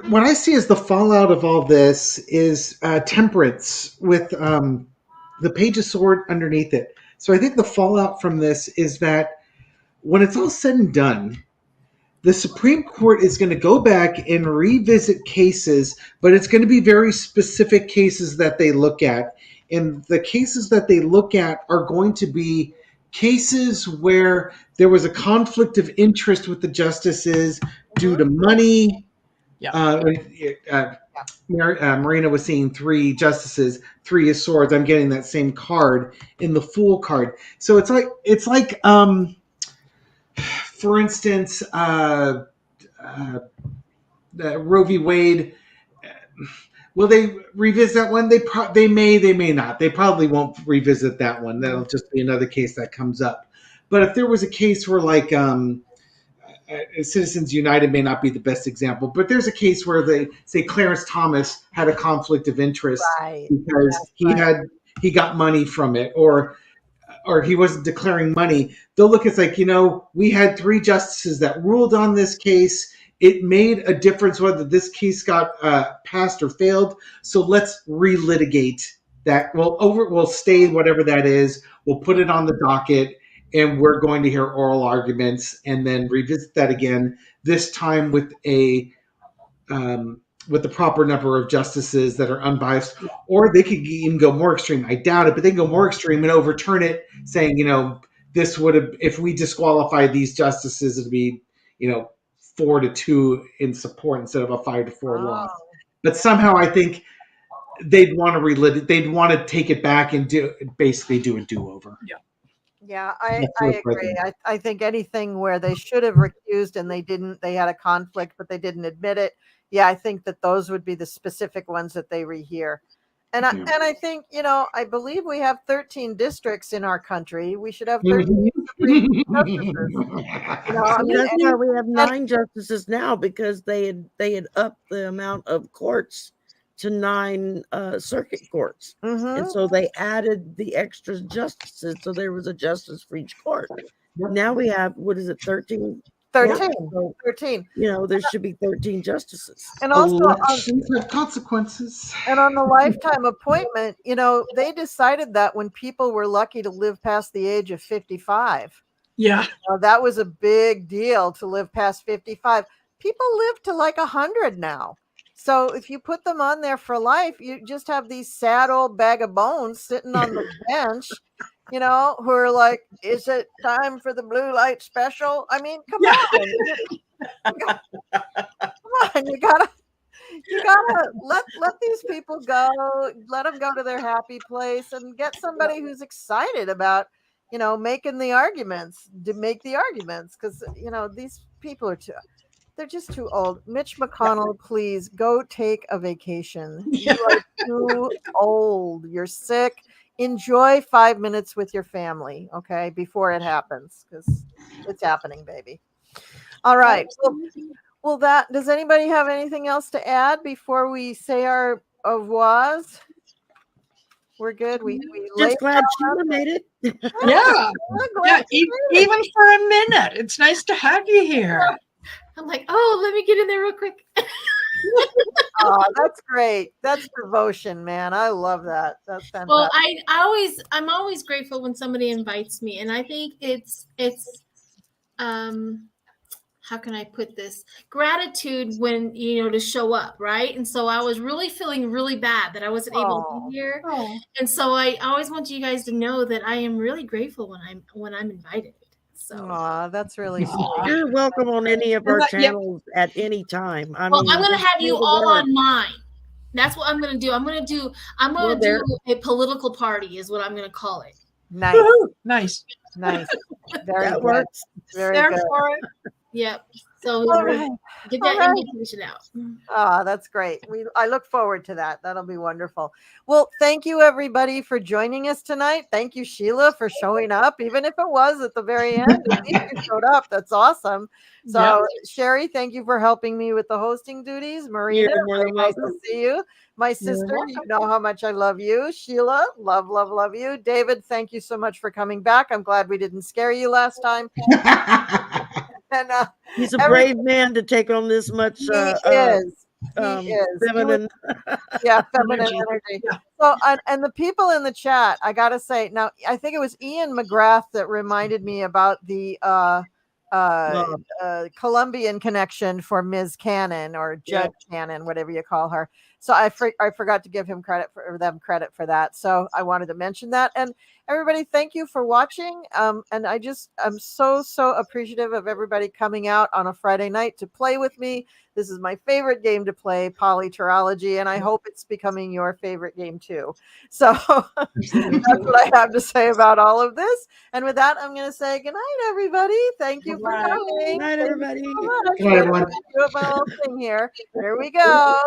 What I see as the fallout of all this is temperance with the Page of Sword underneath it. So I think the fallout from this is that when it's all said and done, the Supreme Court is going to go back and revisit cases, but it's going to be very specific cases that they look at. And the cases that they look at are going to be cases where there was a conflict of interest with the justices due to money. Marina was saying 3 justices, 3 of Swords. I'm getting that same card in the Fool card. So it's like for instance, the Roe v. Wade. Will they revisit that one? They may not. They probably won't revisit that one. That'll just be another case that comes up. But if there was a case where, like, Citizens United may not be the best example, but there's a case where they say Clarence Thomas had a conflict of interest because he got money from it, or he wasn't declaring money. They'll look at like, we had 3 justices that ruled on this case. It made a difference whether this case got passed or failed. So let's relitigate that. We'll stay whatever that is. We'll put it on the docket, and we're going to hear oral arguments and then revisit that again. This time with the proper number of justices that are unbiased, or they could even go more extreme. I doubt it, but they can go more extreme and overturn it, saying, this would have, if we disqualify these justices, it'd be, 4-2 in support instead of a 5-4 loss. But somehow I think they'd want to they'd want to take it back and basically do a do-over. Yeah, I That's your agree. president. I think anything where they should have recused and they didn't, they had a conflict, but they didn't admit it. Yeah, I think that those would be the specific ones that they rehear. And Yeah. I think, I believe we have 13 districts in our country. We should have 13 Mhm. Supreme Court justices. I mean, That's why we have and 9 justices now, because they had upped the amount of courts to 9 circuit courts, and mhm, so they added the extra justices, so there was a justice for each court. Yep. Now we have, what is it, 13 courts? 13, So 13. there should be 13 justices. And also Elections have consequences. and on the lifetime appointment, they decided that when people were lucky to live past the age of 55. Yeah. That was a big deal to live past 55. People live to like 100 now. So if you put them on there for life, you just have these sad old bag of bones sitting on the bench, who are like, is it time for the blue light special? I mean, come Yeah. on. Come on. You gotta let these people go, let them go to their happy place and get somebody who's excited about making the arguments, to make the arguments, because these people are they're just too old. Mitch McConnell, please go take a vacation. Yeah. You are too old. You're sick. Enjoy 5 minutes with your family, okay, before it happens, because it's happening, baby. All right. Well, does anybody have anything else to add before we say our au revoirs? We're good. We laid Just glad Sheila made it. Yeah. glad you made it. Even for a minute. It's nice to have you here. I'm like, oh, let me get in there real quick. Oh, that's great. That's devotion, man. I love that. That's fantastic. Well, I'm always grateful when somebody invites me, and I think it's how can I put this? Gratitude when to show up, right? And so I was really feeling really bad that I wasn't able to be here, and so I always want you guys to know that I am really grateful when I'm invited. So that's really sweet. You're welcome on any of our channels at any time. I'm going to have you all on mine. That's what I'm going to do. I'm going to do a political party is what I'm going to call it. Nice. Woo-hoo. Nice. Very that good. works. Very good. Yep. So right. get that invitation out. Oh, that's great. I look forward to that. That'll be wonderful. Well, thank you everybody for joining us tonight. Thank you, Sheila, for showing up, even if it was at the very end. At least you showed up. That's awesome. So, Sherry, thank you for helping me with the hosting duties. Marina, very nice to see you. My sister, you know how much I love you. Sheila, love, love, love you. David, thank you so much for coming back. I'm glad we didn't scare you last time. And he's a brave man to take on this much. He is. Feminine. Feminine energy. Yeah. So, and the people in the chat, I gotta say, now I think it was Ian McGrath that reminded me about the Colombian connection for Ms. Cannon, or Judge Cannon, whatever you call her. So I forgot to give them credit for that. So I wanted to mention that. And everybody, thank you for watching. And I'm so appreciative of everybody coming out on a Friday night to play with me. This is my favorite game to play, PoliTarology, and I hope it's becoming your favorite game too. So that's what I have to say about all of this. And with that, I'm going to say good night, everybody. Thank you for coming. Good night, everybody. Good night, everyone. Do a little thing here. Here we go.